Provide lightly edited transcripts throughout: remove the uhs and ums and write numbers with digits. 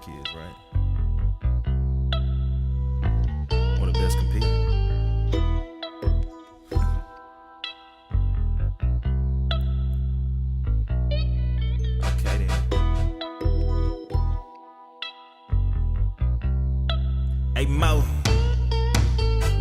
work is, right? One of the best compete. Okay then. Hey Mo,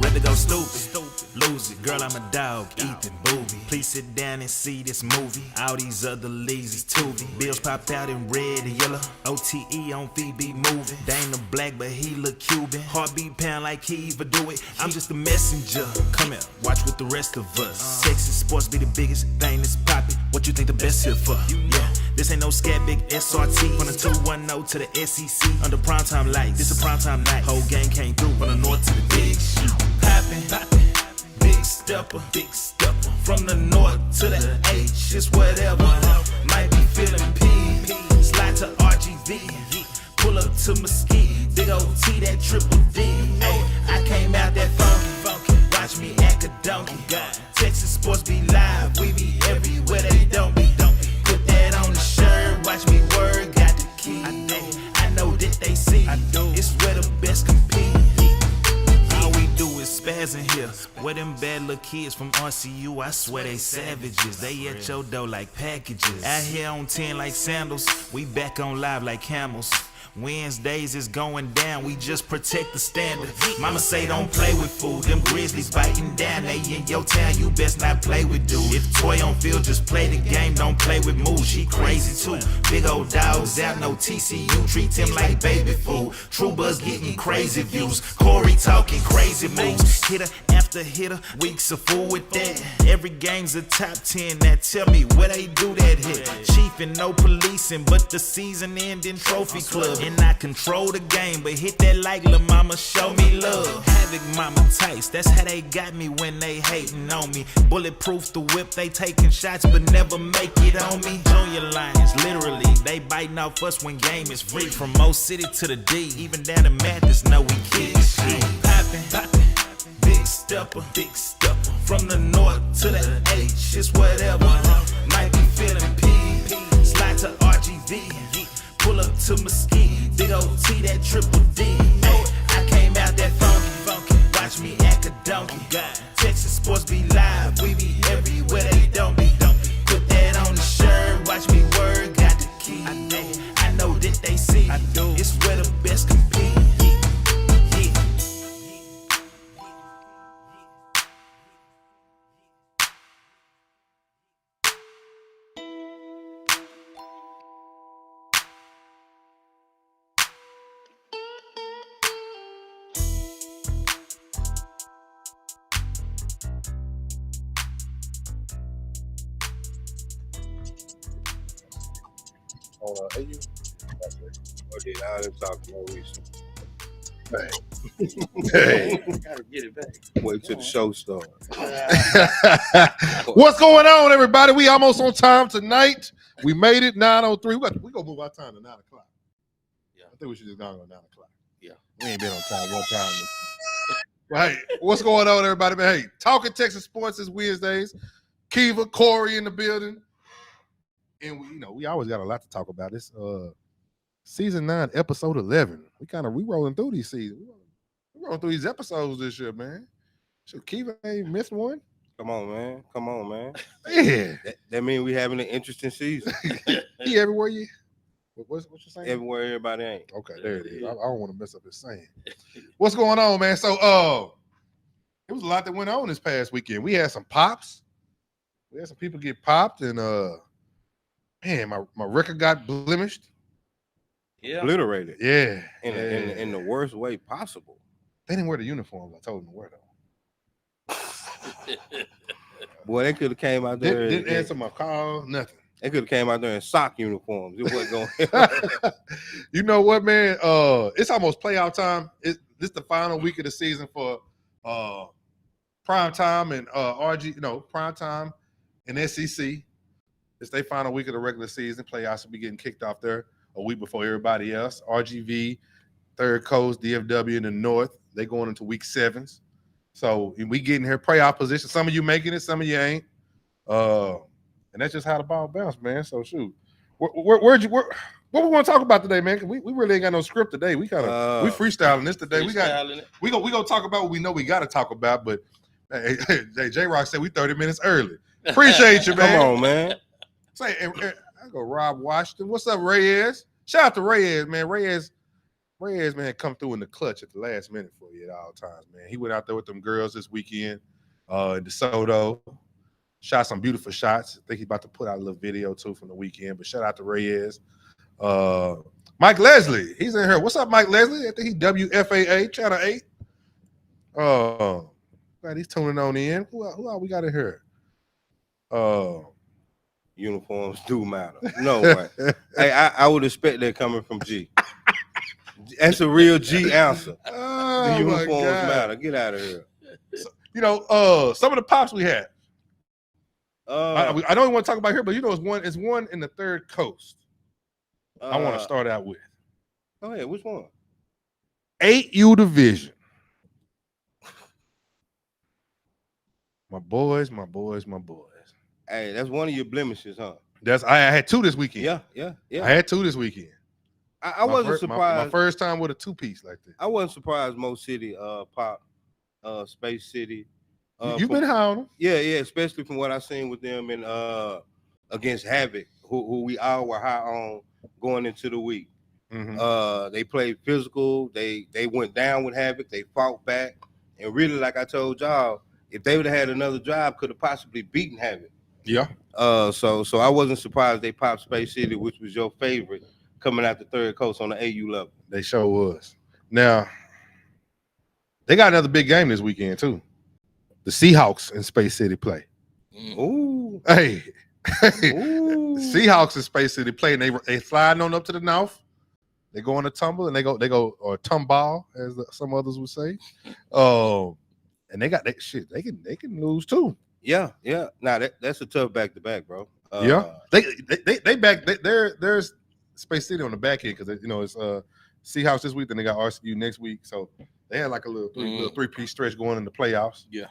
rather go stupid, lose it. Girl, I'm a dog, Ethan Booby. Please sit down and see this movie. All these other leagues is Tubi. Bills popped out in red and yellow. OTE on Phoebe moving. Dana Black, but he look Cuban. Heartbeat pound like he even do it. I'm just a messenger. Come here, watch with the rest of us. TexaSports be the biggest thing that's poppin'. What you think the best here for? Yeah, this ain't no scat big SRT. From the 210 to the SEC. Under primetime lights, this a primetime night. Whole game came through from the north to the big shoot. Poppin'. Big stepper. From the north to the H, it's whatever. Might be feeling P. Slide to RGV. Pull up to Mesquite. Big old T, that triple D. Ay, I came out that funky. Watch me act a donkey. TexaSports be live. We be everywhere they don't be. Put that on the shirt. Watch me word. Got the key. I know that they see. It's where the best compete. All we do is spaz in here. Where them bad little kids from RCU, I swear they savages. They at your door like packages. Out here on 10 like sandals. We back on live like camels. Wednesdays is going down, we just protect the standard. Mama say don't play with food, them grizzlies biting down. They in your town, you best not play with dude. If toy on field, just play the game, don't play with moves. She crazy too, big old dogs out, no TCU. Treat him like baby food. True Buzz getting crazy views. Corey talking crazy moves. Hitter after hitter, weeks of fool with that. Every game's a top 10, now tell me where they do that hit. Chief and no policing, but the season ending trophy club. And I control the game, but hit that like lil' mama, show me love. Havoc mama Tice, that's how they got me when they hating on me. Bulletproof the whip, they taking shots, but never make it on me. Junior Lions, literally, they biting off us when game is free. From Mo City to the D, even down to Mathis, know we kids. Poppin', big stepper. From the north to the H, it's whatever. Might be feeling P. Slide to RGV. Pull up to Mesquite, big old T, that triple D. Ay, I came out that funky. Watch me act a donkey. TexaSports be live, we be everywhere they don't be. Put that on the shirt, watch me word, got the key. I know that they see, it's where the best compete. Hey, you? Okay, now I'm talking more reason. Hey. Gotta get it back. Wait till the show starts. What's going on, everybody? We almost on time tonight. We made it 9:03. We gonna move our time to 9 o'clock. Yeah, I think we should just go on 9 o'clock. Yeah, we ain't been on time one time. Right. What's going on, everybody? Man, hey, talking TexaSports is Wednesdays. Kiva, Corey in the building. And we always got a lot to talk about. This season 9, episode 11. We rolling through these seasons. We rolling through these episodes this year, man. So Kiva ain't missed one. Come on, man. Yeah. That means we having an interesting season. He everywhere you. What you saying? Everywhere everybody ain't. Okay, there it is. I don't want to mess up his saying. What's going on, man? So it was a lot that went on this past weekend. We had some pops. We had some people get popped, and man, my record got blemished. Yeah. Obliterated. Yeah. In the worst way possible. They didn't wear the uniforms I told them to wear, though. Boy, they could have came out there. Didn't answer my call, nothing. They could have came out there in sock uniforms. It wasn't going. You know what, man? It's almost playoff time. This is the final week of the season for prime time and prime time and SEC. It's their final week of the regular season. Playoffs will be getting kicked off there a week before everybody else. RGV, Third Coast, DFW in the North, they going into week 7s. So we getting here playoff position. Some of you making it, some of you ain't. And that's just how the ball bounced, man. So shoot, where'd What we want to talk about today, man? 'Cause we really ain't got no script today. We kind of we freestyling this today. We gonna talk about what we know we got to talk about. But hey, J Rock said we 30 minutes early. Appreciate you, man. Come on, man. Say, I go Rob Washington. What's up, Reyes? Shout out to Reyes, man. Reyes, man, come through in the clutch at the last minute for you at all times, man. He went out there with them girls this weekend in DeSoto. Shot some beautiful shots. I think he's about to put out a little video too from the weekend. But shout out to Reyes. Mike Leslie, he's in here. What's up, Mike Leslie? I think he WFAA Channel 8. Glad he's tuning on in. Who else we got in here? Uniforms do matter. No way. Hey, I would expect that coming from G. That's a real G answer. The uniforms matter. Get out of here. So, some of the pops we had. I don't even want to talk about here, but it's one in the Third Coast. I want to start out with. Oh yeah, which one? 8U division. My boys. Hey, that's one of your blemishes, huh? I had two this weekend. Yeah. I had two this weekend. I wasn't surprised. My first time with a two-piece like this. I wasn't surprised Mo City pop Space City. You've been high on them. Yeah, especially from what I seen with them in against Havoc, who we all were high on going into the week. Mm-hmm. They played physical. They went down with Havoc. They fought back, and really, like I told y'all, if they would have had another drive, could have possibly beaten Havoc. Yeah. So I wasn't surprised they popped Space City, which was your favorite, coming out the Third Coast on the AU level. They sure was. Now, they got another big game this weekend too. The Seahawks in Space City play. Ooh. Hey. Ooh. The Seahawks in Space City play, and they sliding on up to the north. They go on a tumble, and they go or tumball, as some others would say. And they got that shit. They can lose too. Yeah. Nah, that's a tough back to back, bro. They back. There's Space City on the back end because it's Seahawks this week, then they got RCU next week. So they had like a little three-piece stretch going in the playoffs. Yeah.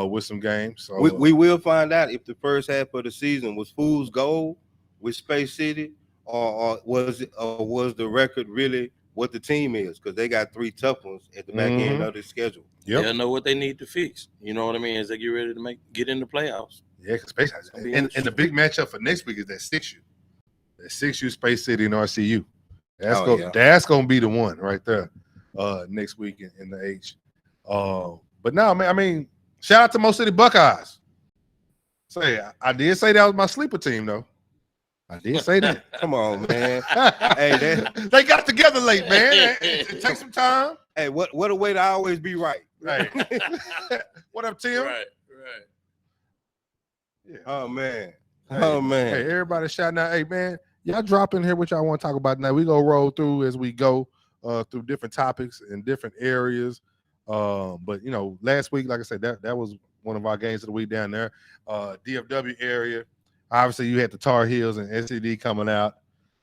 With some games. So we will find out if the first half of the season was fool's gold with Space City, or was the record really what the team is? Because they got three tough ones at the back end of the schedule. Yep. They'll know what they need to fix. You know what I mean? As they get ready to get in the playoffs. Yeah, and the big matchup for next week is that 6U. That 6U Space City and RCU. That's gonna be the one right there next week in the H. But no, man, I mean, shout out to Mo City Buckeyes. I did say that was my sleeper team, though. I did say that. Come on, man. Hey, they got together late, man. It takes some time. Hey, what a way to always be right. Right. What up, Tim? Right. Yeah. Oh man. Hey, everybody shouting out. Hey, man, y'all drop in here what y'all want to talk about tonight. We gonna roll through as we go through different topics in different areas. But last week, like I said, that was one of our games of the week down there. DFW area. Obviously, you had the Tar Heels and SED coming out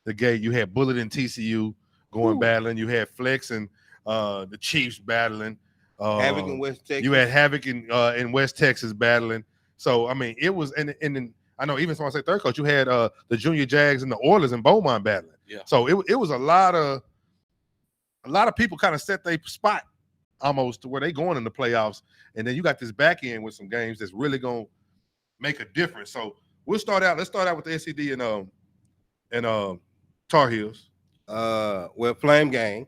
the gate. You had Bullet and TCU going battling. You had Flex and the Chiefs battling. Havoc in West Texas. You had Havoc in West Texas battling. So I mean, it was and I know even when I say Third Coast, you had the Junior Jags and the Oilers in Beaumont battling. Yeah. So it was a lot of people kind of set their spot almost to where they going in the playoffs, and then you got this back end with some games that's really gonna make a difference. So let's start out with the SED and Tar Heels. Well, Flame Gang,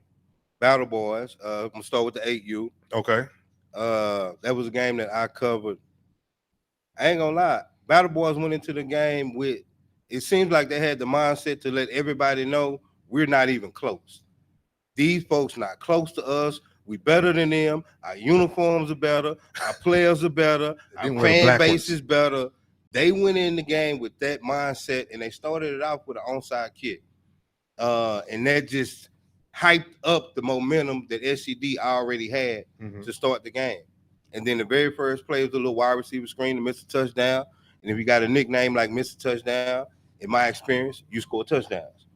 Battle Boys. I'm gonna start with the 8U. Okay. That was a game that I covered. I ain't gonna lie. Battle Boys went into the game with, it seems like they had the mindset to let everybody know we're not even close. These folks not close to us. We better than them. Our uniforms are better. Our players are better. Our fan base is better. They went in the game with that mindset, and they started it off with an onside kick. And that just hyped up the momentum that SCD already had to start the game. And then the very first play was a little wide receiver screen to miss a touchdown. And if you got a nickname like Mr. Touchdown, in my experience, you score touchdowns.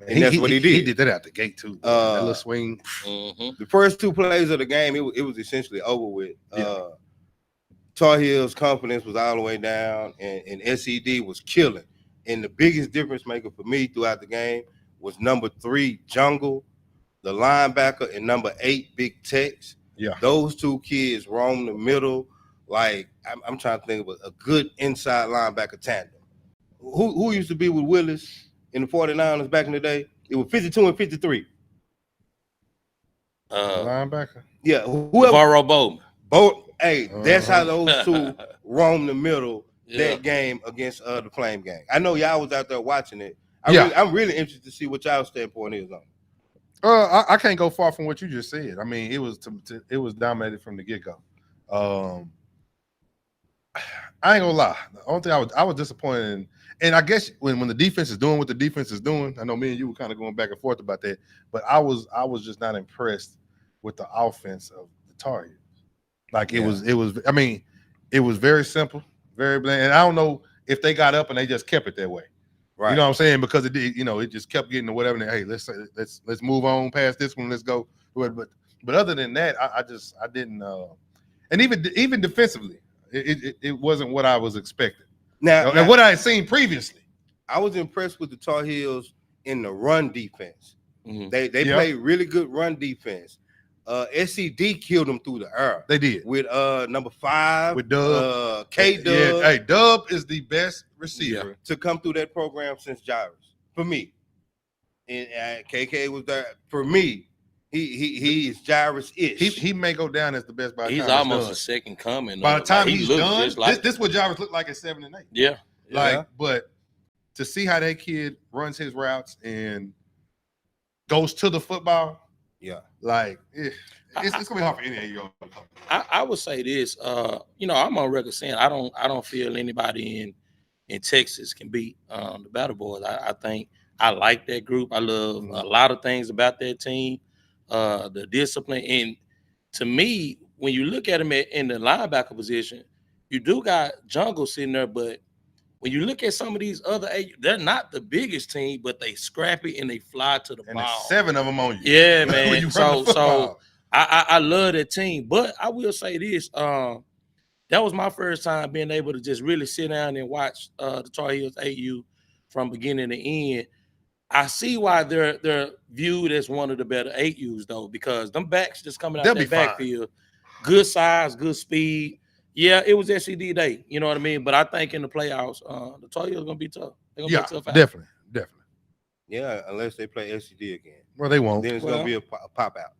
And that's what he did. He did that out the gate, too. That little swing. The first two plays of the game, it was essentially over with. Tar Heels' confidence was all the way down, and SED was killing. And the biggest difference maker for me throughout the game was number 3 Jungle, the linebacker, and number 8 Big Tex. Yeah. Those two kids roam the middle. Like I'm trying to think of a good inside linebacker tandem. Who used to be with Willis in the 49ers back in the day? It was 52 and 53. Linebacker. Yeah, whoever. Varro Bowman. Hey, that's how those two roam the middle that game against the Flame Gang. I know y'all was out there watching it. I'm really interested to see what y'all standpoint is on it. I can't go far from what you just said. I mean, it was dominated from the get-go. I ain't gonna lie. The only thing I was disappointed in, and I guess when the defense is doing what the defense is doing, I know me and you were kind of going back and forth about that, but I was just not impressed with the offense of the Tar Heels. Like it was. I mean, it was very simple, very bland, and I don't know if they got up and they just kept it that way. Right. You know what I'm saying? Because it did. You know, it just kept getting to whatever. And, hey, let's move on past this one. Let's go. But other than that, I didn't. And even defensively, it wasn't what I was expecting. Now, and what I had seen previously. I was impressed with the Tar Heels in the run defense. Mm-hmm. They played really good run defense. SCD killed them through the air. They did with number 5 with Dub. K-Dub. Yeah, hey, Dub is the best receiver to come through that program since Jairus for me. And KK was there for me. He is Jairus-ish. He may go down as the best by the time. He's almost a second coming. By the time he's done, this what Jairus looked like at 7 and 8. Yeah. But to see how that kid runs his routes and goes to the football. Yeah, like it's gonna be hard for any of you. I would say this. I'm on record saying I don't feel anybody in Texas can beat the Battle Boys. I think I like that group. I love a lot of things about that team, the discipline, and to me, when you look at them in the linebacker position, you do got Jungle sitting there, but when you look at some of these other 8, they're not the biggest team, but they scrappy and they fly to the ball. And 7 of them on you. Yeah, man. So I love that team. But I will say this. That was my first time being able to just really sit down and watch the Tar Heels AU from beginning to end. I see why they're viewed as one of the better 8Us, though, because them backs just coming out that backfield, good size, good speed. Yeah, it was SCD day, you know what I mean? But I think in the playoffs, the Tar Heels are going to be tough. They're going to be tough out. Definitely. Yeah, unless they play SCD again. Well, they won't. Then it's going to be a pop out.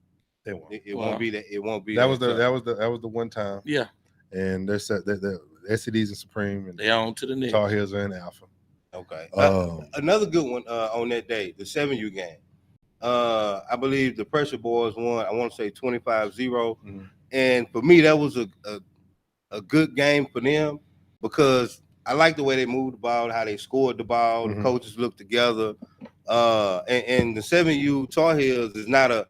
They won't. It won't be that. It won't be. That was the one time. Yeah. And they're set. The SCD's in Supreme. And they on to the next. Tar Heels are in Alpha. Okay. Another good one on that day, the 7U game. I believe the Pressure Boys won. I want to say 25-0. Mm-hmm. And for me, that was a good game for them because I like the way they moved the ball, how they scored the ball. Mm-hmm. The coaches looked together. And the 7U Tar Heels is not a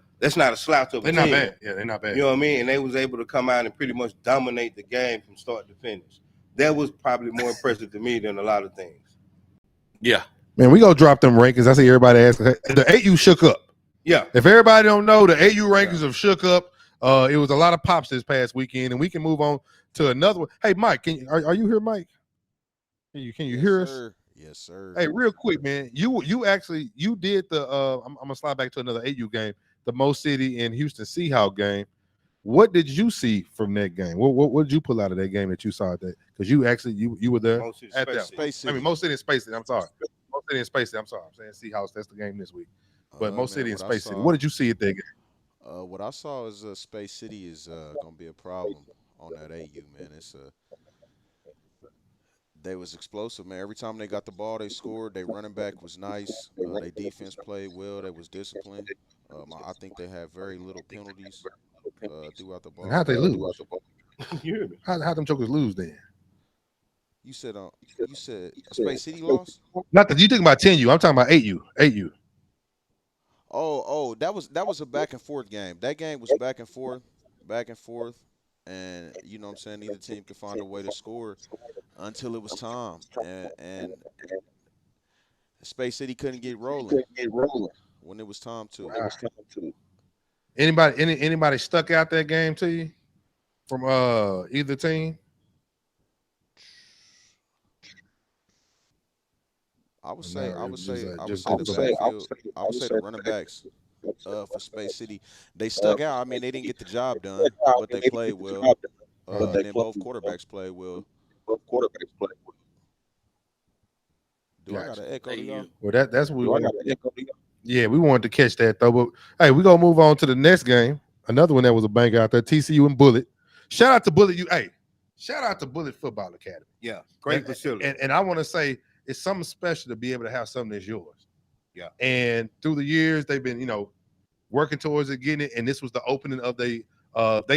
slouch of a team. They're not bad. Yeah, they're not bad. You know what I mean? And they was able to come out and pretty much dominate the game from start to finish. That was probably more impressive to me than a lot of things. Yeah. Man, we gonna drop them rankings. I see everybody asking. The 8U shook up. Yeah. If everybody don't know, the 8U rankings have shook up. It was a lot of pops this past weekend, and we can move on to another one. Hey, Mike, are you here, Mike? Can you hear us? Yes, sir. Hey, real quick, man. You actually did the I'm gonna slide back to another 8U game, the Mo City and Houston Seahawks game. What did you see from that game? What did you pull out of that game that you saw that? Because you actually you were there at that. Space City. I mean, Mo City and Space City. I'm sorry. Mo City and Space City. I'm sorry. I'm saying Seahawks. That's the game this week. But Mo City and Space City. What did you see at that game? What I saw is Space City is gonna be a problem on that AU, man. They was explosive, man. Every time they got the ball, they scored. Their running back was nice. Their defense played well. They was disciplined. I think they had very little penalties throughout the ball. And how'd they lose? How them jokers lose then? You said Space City lost? Not that you thinking about 10U. I'm talking about 8U. 8U. Oh, that was a back and forth game. That game was back and forth. And you know what I'm saying, neither team could find a way to score until it was time. And Space City couldn't get rolling when it was time to. Anybody stuck out that game to you from either team? I would Or say, not I really, would just say, I would just say good the football. backfield. I would say the running backs for Space City, they stuck out. I mean, they didn't get the job done, but they played well. And then both quarterbacks played well. Do I got Gotcha. an echo Hey, to y'all? you. Well, that's what we want. Yeah, we wanted to catch that though. But hey, we're gonna move on to the next game. Another one that was a bang out there. TCU and Bullet. Shout out to Bullet. Shout out to Bullet Football Academy. Yeah, great And, facility. and I want to say it's something special to be able to have something that's yours. Yeah. And through the years, they've been, working towards it, getting it. And this was the opening of they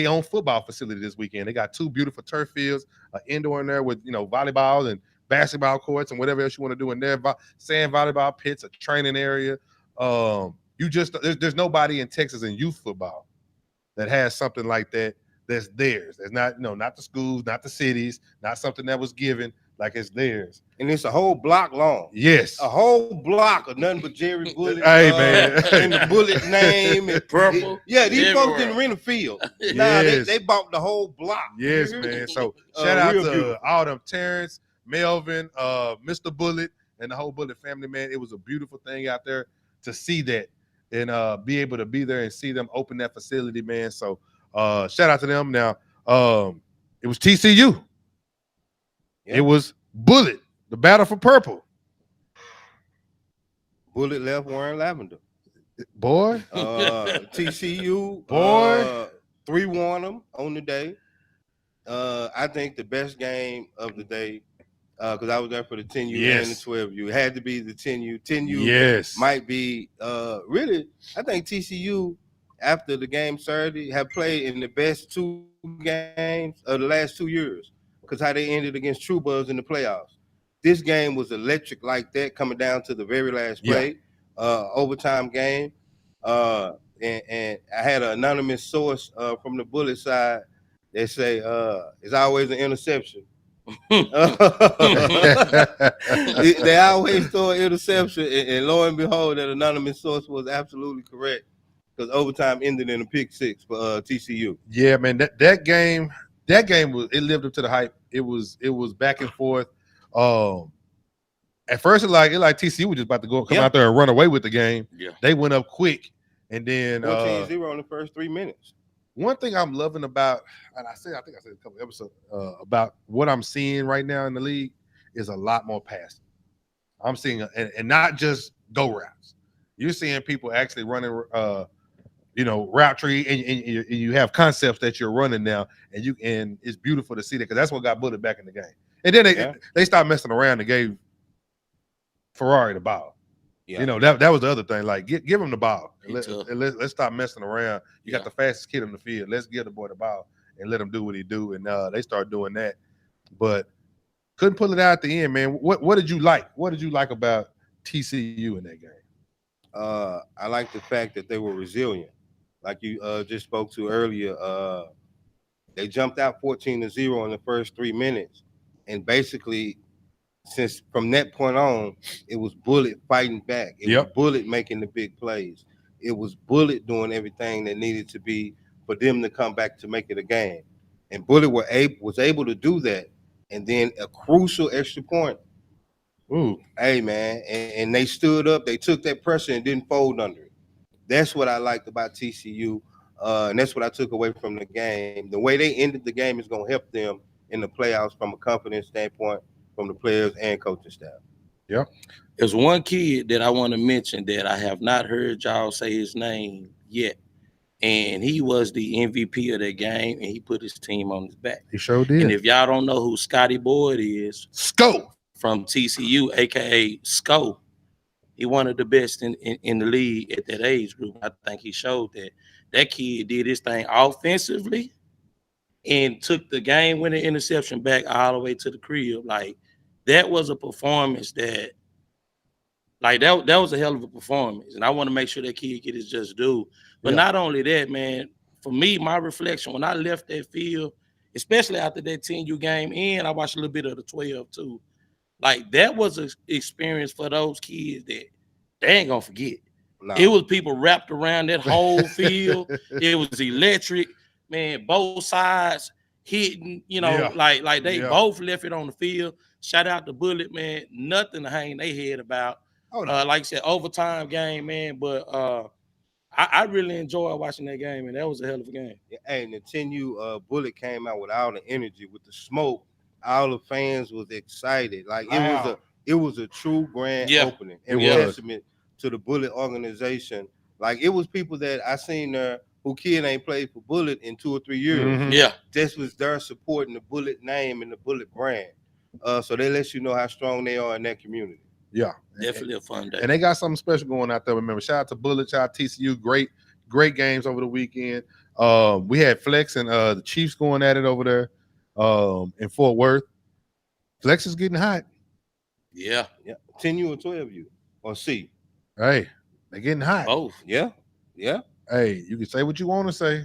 own football facility this weekend. They got 2 beautiful turf fields, an indoor in there with volleyball and basketball courts and whatever else you want to do in there. Sand volleyball pits, a training area. There's nobody in Texas in youth football that has something like that. That's theirs. It's not, not the schools, not the cities, not something that was given. Like it's theirs. And it's a whole block long. Yes. A whole block of nothing but Jerry Bullet. Hey, man. And the Bullet name. And Purple. these folks everywhere. didn't rent a field. Yes. Nah, they bought the whole block. Yes, man. So shout out to all them Terrence, Melvin, Mr. Bullet, and the whole Bullet family, man. It was a beautiful thing out there to see that and be able to be there and see them open that facility, man. So shout out to them. Now, it was TCU. Yep. It was Bullet, the battle for purple. Bullet left wearing lavender. Boy. TCU. Boy. 3-1 them on the day. I think the best game of the day, because I was there for the 10U and the 12U. It had to be the 10U. 10U might be really, I think TCU, after the game Saturday, have played in the best 2 games of the last 2 years, because how they ended against True Bulls in the playoffs. This game was electric like that, coming down to the very last play, overtime game. And I had an anonymous source from the Bullet side that say it's always an interception. They always throw an interception, and lo and behold, that anonymous source was absolutely correct, because overtime ended in a pick 6 for TCU. Yeah, man, that game was, it lived up to the hype. It was back and forth. At first, it like TCU was just about to come out there and run away with the game. Yeah, they went up quick, and then 14-0 in the first 3 minutes. One thing I'm loving about, and I think I said a couple episodes about what I'm seeing right now in the league, is a lot more passing. I'm seeing and not just go routes. You're seeing people actually running route tree, and you have concepts that you're running now, and it's beautiful to see that, because that's what got Bullet back in the game. And then they stopped messing around and gave Ferrari the ball. Yeah. That was the other thing. Like, give him the ball. Let's stop messing around. You got the fastest kid on the field. Let's give the boy the ball and let him do what he do. And they start doing that, but couldn't pull it out at the end, man. What did you like? What did you like about TCU in that game? I like the fact that they were resilient. Like you just spoke to earlier, they jumped out 14-0 in the first 3 minutes, and basically, since from that point on, it was Bullet fighting back. It was Bullet making the big plays. It was Bullet doing everything that needed to be for them to come back to make it a game. And Bullet was able to do that. And then a crucial extra point. Ooh. Hey, man. And they stood up. They took that pressure and didn't fold under it. That's what I liked about TCU. And that's what I took away from the game. The way they ended the game is going to help them in the playoffs from a confidence standpoint, from the players and coaching staff. Yeah. There's one kid that I want to mention that I have not heard y'all say his name yet. And he was the MVP of that game, and he put his team on his back. He sure did. And if y'all don't know who Scotty Boyd is, Sco from TCU, aka Sco, he one of the best in the league at that age group. I think he showed that kid did his thing offensively and took the game-winning interception back all the way to the crib. Like, that was a performance that was a hell of a performance. And I want to make sure that kid get his just due. But not only that, man, for me, my reflection, when I left that field, especially after that 10U game, and I watched a little bit of the 12 too, like, that was an experience for those kids that they ain't going to forget. No. It was people wrapped around that whole field. It was electric. Man, both sides, hitting, Yeah. like they Yeah. both left it on the field. Shout out to Bullet, man. Nothing to hang their head about. Oh, no. Like I said, overtime game, man. But I really enjoyed watching that game, and that was a hell of a game. Hey, and the 10U Bullet came out with all the energy, with the smoke. All the fans was excited. Like Wow. it was a true grand Yeah. opening and It was. testament to the Bullet organization. Like it was people that I seen there who kid ain't played for Bullet in 2 or 3 years. Mhm. Yeah. This was their supporting the Bullet name and the Bullet brand. So they let you know how strong they are in that community. Yeah. Definitely a fun day. And they got something special going out there. Remember, shout out to Bullet, shout out to TCU. Great games over the weekend. We had Flex and the Chiefs going at it over there in Fort Worth. Flex is getting hot. Yeah. 10U or 12U or C. Hey, they're getting hot. Both. Yeah. Hey, you can say what you want to say.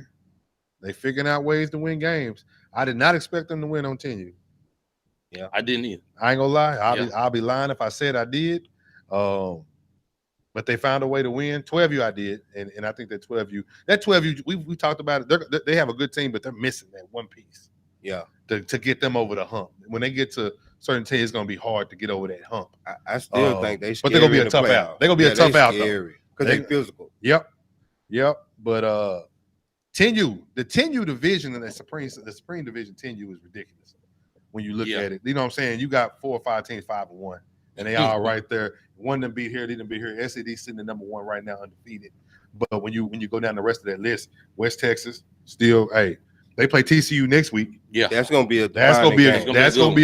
They figuring out ways to win games. I did not expect them to win on 10U. I didn't either. I ain't gonna lie. I'll be lying if I said I did. But they found a way to win. 12U I did, and I think that 12U we talked about it. They have a good team, but they're missing that one piece. Yeah. To get them over the hump. When they get to certain teams, it's gonna be hard to get over that hump. I still think they. But they're gonna be a tough out. They're gonna be a tough out though. Because they physical. Yep. But 10U, the 10U division and the Supreme Division 10U is ridiculous when you look at it. You know what I'm saying? You got 4 or 5 teams 5-1, and they all right there. One didn't beat here, they didn't beat here. SED sitting at number 1 right now, undefeated. But when you go down the rest of that list, West Texas still, they play TCU next week. Yeah, that's gonna be a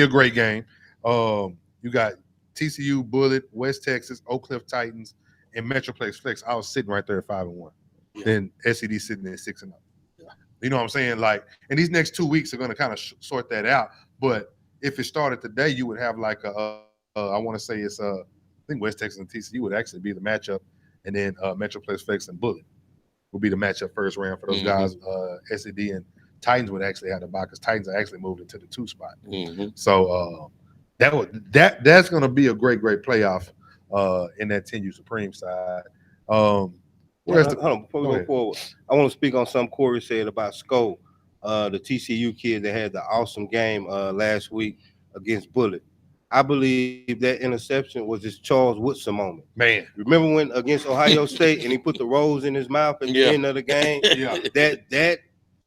great game. You got TCU, Bullet, West Texas, Oak Cliff Titans, and Metroplex Flex. I was sitting right there at 5-1. Yeah. Then SED sitting at 6-0. Yeah. You know what I'm saying? Like, and these next 2 weeks are going to kind of sort that out. But if it started today, you would have like I want to say it's I think West Texas and TCU would actually be the matchup, and then Metroplex Flex and Bullet would be the matchup first round for those guys. SED and Titans would actually have the bye because Titans are actually moved into the 2 spot. So that's going to be a great playoff in that 10U Supreme side. Hold on, before we go forward, I want to speak on something Corey said about Sko, the TCU kid that had the awesome game last week against Bullet. I believe that interception was his Charles Woodson moment. Man, remember when against Ohio State and he put the rose in his mouth at the end of the game?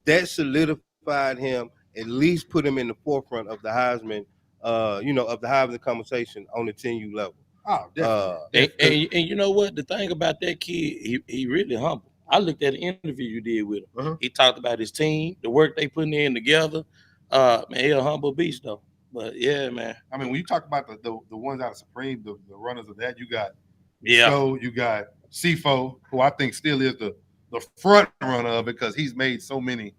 That solidified him, at least put him in the forefront of the Heisman, of the Heisman conversation on the 10U level. Oh, definitely. And you know what? The thing about that kid, he really humble. I looked at an interview you did with him. He talked about his team, the work they putting in together. Man, he a humble beast though. But yeah, man. I mean, when you talk about the ones out of Supreme, the runners of that, you got so you got CFO, who I think still is the front runner of it because he's made so many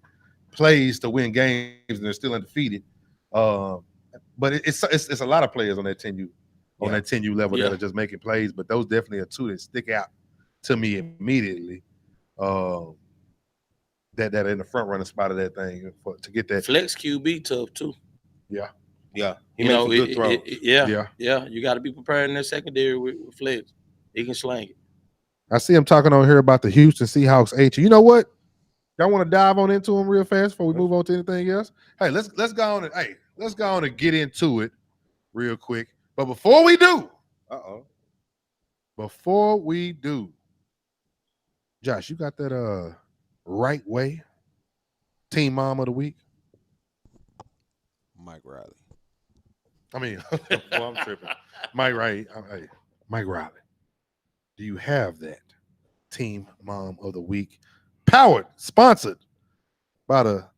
plays to win games and they're still undefeated. But it's a lot of players on that 10U. On that 10U level that are just making plays, but those definitely are 2 that stick out to me immediately. That are in the front running spot of that thing to get that Flex QB tough too. Yeah. He made some good throws. You got to be prepared in that secondary with Flex. He can slang it. I see him talking on here about the Houston Seahawks H. You know what? Y'all want to dive on into him real fast before we move on to anything else? Hey, let's go on and get into it real quick. But before we do, Josh, you got that right way team mom of the week? Mike Riley. I mean, I'm tripping. Mike Riley. Do you have that team mom of the week? Sponsored by the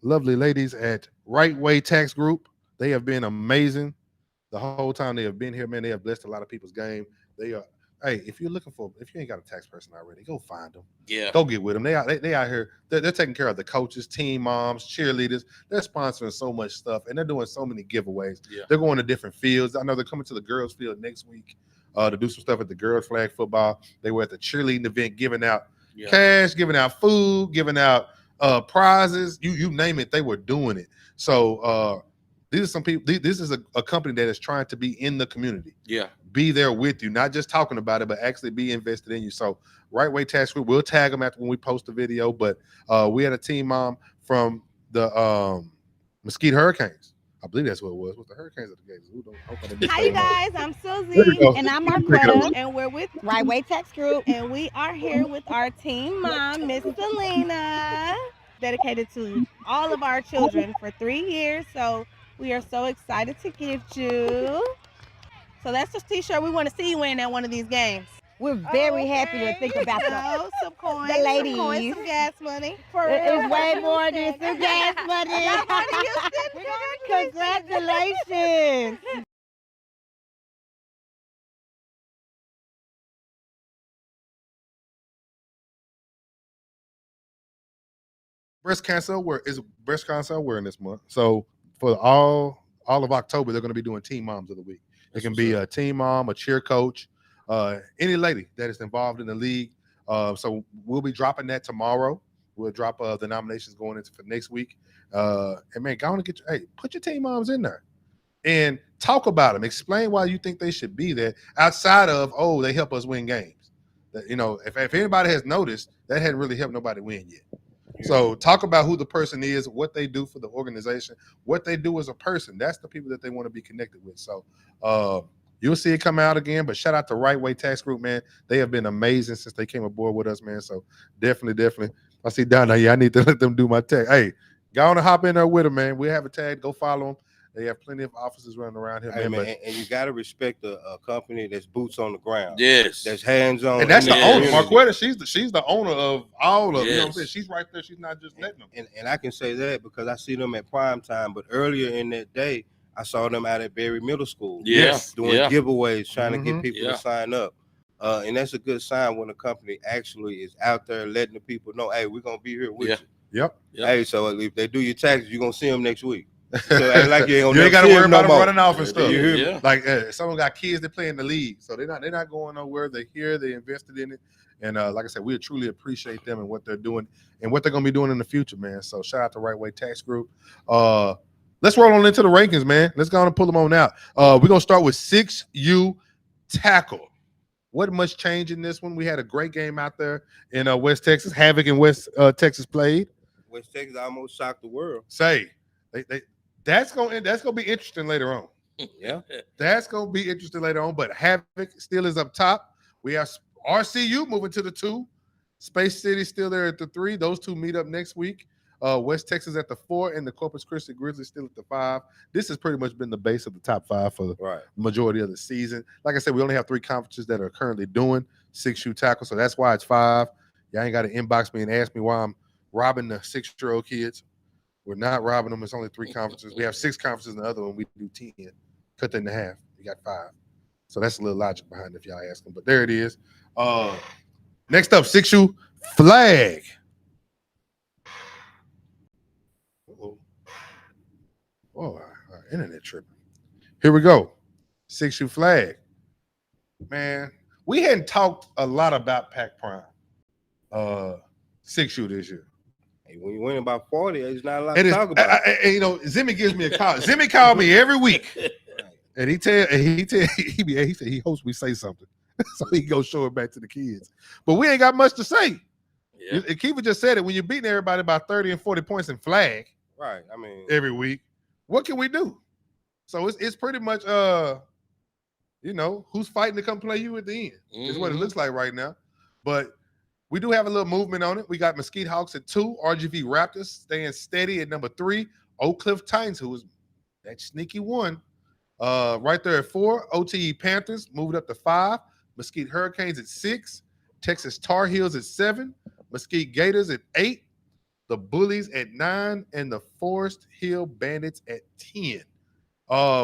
lovely ladies at Right Way Tax Group. They have been amazing. The whole time they have been here, man, they have blessed a lot of people's game. They are, if you ain't got a tax person already, go find them. Yeah. Go get with them. They out here. They're taking care of the coaches, team moms, cheerleaders. They're sponsoring so much stuff, and they're doing so many giveaways. Yeah. They're going to different fields. I know they're coming to the girls' field next week to do some stuff at the girls' flag football. They were at the cheerleading event giving out cash, giving out food, giving out prizes. You name it, they were doing it. So these are some people. This is a company that is trying to be in the community. Yeah, be there with you, not just talking about it, but actually be invested in you. So, Right Way Tax Group, we'll tag them after when we post the video. But we had a team mom from the Mesquite Hurricanes. I believe that's what it was. What's the Hurricanes of the Gators? Hi, you guys. I'm There we Susie, go. and I'm You can pick it Marquetta, up. and we're with Right Way Text Group, and we are here with our team mom, Miss Selena, dedicated to all of our children for 3 years. So we are so excited to gift you. So that's the T-shirt we want to see you in at one of these games. We're very happy to think about some coins, the ladies. some coins, some gas money. For It's way more than some gas money. Y'all going to Houston? Congratulations. Breast cancer awareness month. So for all of October, they're going to be doing Teen Moms of the Week. It can be a teen mom, a cheer coach, any lady that is involved in the league. So we'll be dropping that tomorrow. We'll drop the nominations going into for next week. And man, go on and put your teen moms in there and talk about them. Explain why you think they should be there outside of, they help us win games. That, if anybody has noticed, that hadn't really helped nobody win yet. So talk about who the person is, what they do for the organization, what they do as a person. That's the people that they want to be connected with. So you'll see it come out again. But shout out to Right Way Tax Group, man. They have been amazing since they came aboard with us, man. So definitely. I see down there. Yeah, I need to let them do my tag. Hey, go on and hop in there with them, man. We have a tag. Go follow them. They have plenty of officers running around here, Hey, man. man, and you got to respect a company that's boots on the ground. Yes. That's hands-on. And that's the owner. Yeah. Marquetta, she's the owner of all of Yes. you know what I'm saying? She's right there. She's not just letting them. And I can say that because I see them at prime time. But earlier in that day, I saw them out at Berry Middle School. Yes. Doing giveaways, trying to Mhm. get people to sign up. And that's a good sign when a company actually is out there letting the people know, hey, we're going to be here with you. Yep. Hey, so if they do your taxes, you're going to see them next week. So ain't like you ain't You ain't got to worry about them running off and Yeah, stuff. you hear me? Like someone got kids that play in the league, so they're not going nowhere. They're here, they invested in it, and like I said, we truly appreciate them and what they're doing and what they're going to be doing in the future, man. So shout out to Right Way Tax Group. Let's roll on into the rankings, man. Let's go on and pull them on out. We're gonna start with 6U tackle. What much change in this one? We had a great game out there in West Texas. Havoc in West Texas played. West Texas almost shocked the world. That's gonna be interesting later on. Yeah. That's gonna be interesting later on. But Havoc still is up top. We have RCU moving to the 2. Space City still there at the 3. Those two meet up next week. West Texas at the 4, and the Corpus Christi Grizzlies still at the 5. This has pretty much been the base of the top 5 for the majority of the season. Like I said, we only have 3 conferences that are currently doing 6U tackle, so that's why it's 5. Y'all ain't got to inbox me and ask me why I'm robbing the 6-year-old kids. We're not robbing them. It's only 3 conferences. We have 6 conferences in the other one. We do 10. Cut that in half. We got 5. So that's a little logic behind it if y'all ask them. But there it is. Next up, 6U flag. Oh, our internet tripping. Here we go. 6U flag. Man, we hadn't talked a lot about Pac Prime. 6U this year. Hey, when you win about 40, there's not a lot to talk about. Zimmy gives me a call. Zimmy called me every week. And he said he hopes we say something. So he go show it back to the kids. But we ain't got much to say. Yeah. Kiva just said it. When you're beating everybody by 30 and 40 points in flag, Right. I mean, every week, what can we do? So it's pretty much who's fighting to come play you at the end is what it looks like right now. But we do have a little movement on it. We got Mesquite Hawks at 2, RGV Raptors staying steady at number 3, Oak Cliff Titans, who was that sneaky one, right there at 4, OTE Panthers moved up to 5, Mesquite Hurricanes at 6, Texas Tar Heels at 7, Mesquite Gators at 8, the Bullies at 9, and the Forest Hill Bandits at 10.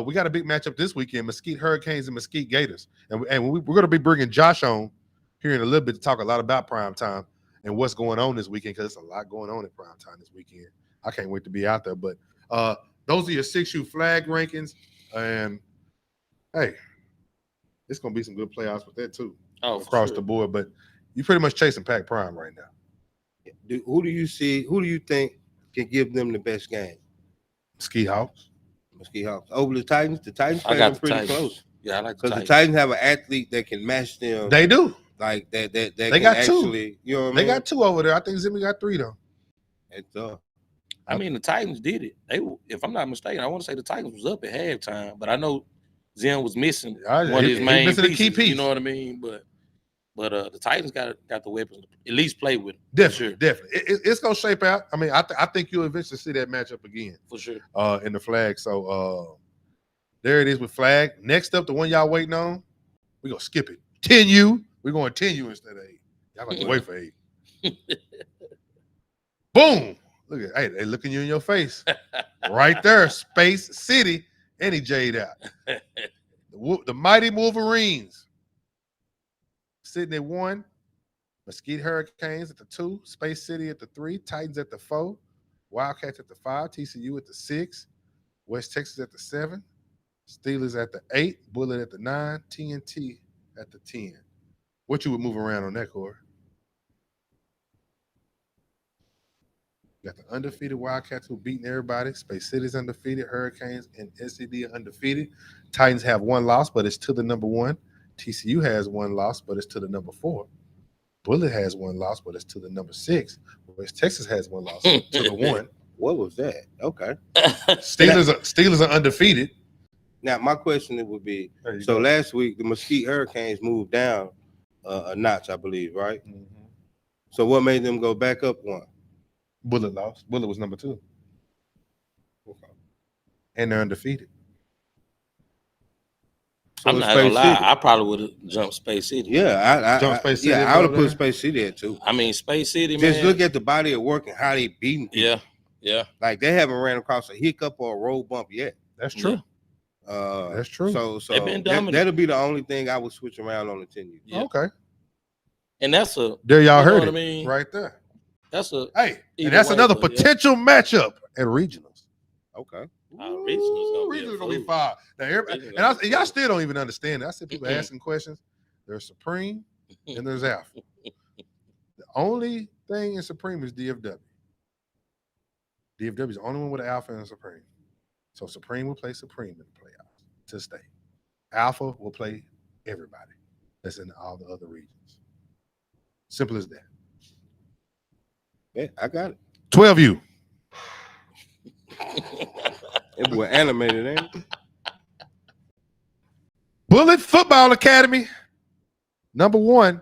We got a big matchup this weekend, Mesquite Hurricanes and Mesquite Gators. And we're going to be bringing Josh on here in a little bit to talk a lot about prime time and what's going on this weekend, because there's a lot going on at prime time this weekend. I can't wait to be out there. But those are your 6U flag rankings. And, hey, it's going to be some good playoffs with that, too, across the board. But you're pretty much chasing Pac Prime right now. Who do you think can give them the best game? Mesquite Hawks. Over the Titans? The Titans I got are pretty Titans. close. Yeah, I like because the Titans have an athlete that can match them. They do. Like that. They got actually, 2. You know what I mean? They got 2 over there. I think Zimmy got 3 though. It's I mean, the Titans did it. If I'm not mistaken, I want to say the Titans was up at halftime, but I know Zen was missing one of his main missing pieces. a key piece. You know what I mean? But the Titans got the weapons to at least play with them. Definitely, For sure. definitely. It's gonna shape out. I mean, I think you'll eventually see that matchup again. For sure. In the flag. So there it is with flag. Next up, the one y'all waiting on, we're gonna skip it. 10U. We're going 10U instead of 8. Y'all gonna wait for 8. Boom. Look at they looking you in your face. Right there, Space City. And he jayed out. The mighty Wolverines sitting at 1. Mesquite Hurricanes at the 2. Space City at the 3. Titans at the 4. Wildcats at the 5. TCU at the 6. West Texas at the 7. Steelers at the 8. Bullet at the 9. TNT at the 10. What you would move around on that, Corey? Got the undefeated Wildcats who beating everybody. Space City's undefeated. Hurricanes and SCD are undefeated. Titans have 1 loss, but it's to the number 1. TCU has 1 loss, but it's to the number 4. Bullet has 1 loss, but it's to the number 6. West Texas has 1 loss to the 1. What was that? Okay. Steelers are undefeated. Now my question would be: so last week the Mesquite Hurricanes moved down a notch, I believe, right? Mm-hmm. So what made them go back up 1? Bullet lost. Bullet was number 2. Okay. And they're undefeated. So I'm not gonna lie. I probably would have jumped Space City. Yeah, Jump Space City. I would have put Space City there too. I mean, Space City, Just man. look at the body of work and how they beating people. Yeah. Like they haven't ran across a hiccup or a road bump yet. That's true. That's true. So They've been dominant. that'll be the only thing I would switch around on the 10U. Yeah. Okay. And that's a There y'all heard what it I mean? right there. That's a Hey, either and that's way, another but yeah. potential matchup at regionals. Okay. Regionals gonna be fire. Now, everybody, and y'all still don't even understand it. I see people asking questions. There's Supreme and there's Alpha. The only thing in Supreme is DFW. DFW is the only one with an Alpha and a Supreme. So Supreme will play Supreme in the playoffs to stay. Alpha will play everybody that's in all the other regions. Simple as that. Yeah, I got it. 12U. It was animated, ain't it? Bullet Football Academy. Number 1,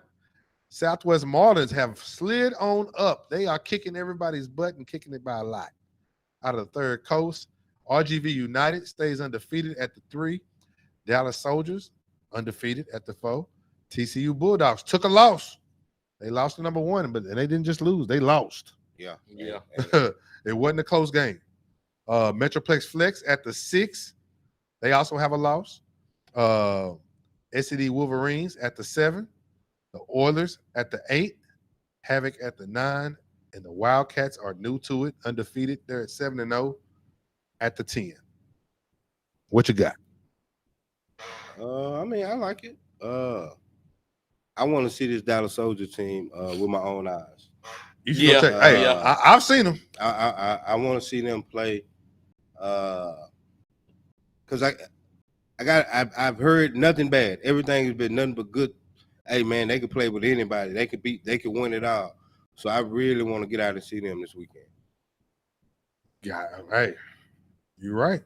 Southwest Marlins have slid on up. They are kicking everybody's butt and kicking it by a lot. Out of the Third Coast, RGV United stays undefeated at the 3. Dallas Soldiers undefeated at the 4. TCU Bulldogs took a loss. They lost to number 1, but they didn't just lose. They lost. Yeah. It wasn't a close game. Metroplex Flex at the 6. They also have a loss. SCD Wolverines at the 7. The Oilers at the 8. Havoc at the 9. And the Wildcats are new to it, undefeated. They're at 7-0 at the 10. What you got? I mean, I like it. I want to see this Dallas Soldier team with my own eyes. You should go check. Hey, I've seen them. I want to see them play because I've heard nothing bad. Everything has been nothing but good. Hey man, they could play with anybody. They could win it all. So I really want to get out and see them this weekend. Yeah, hey, you're right.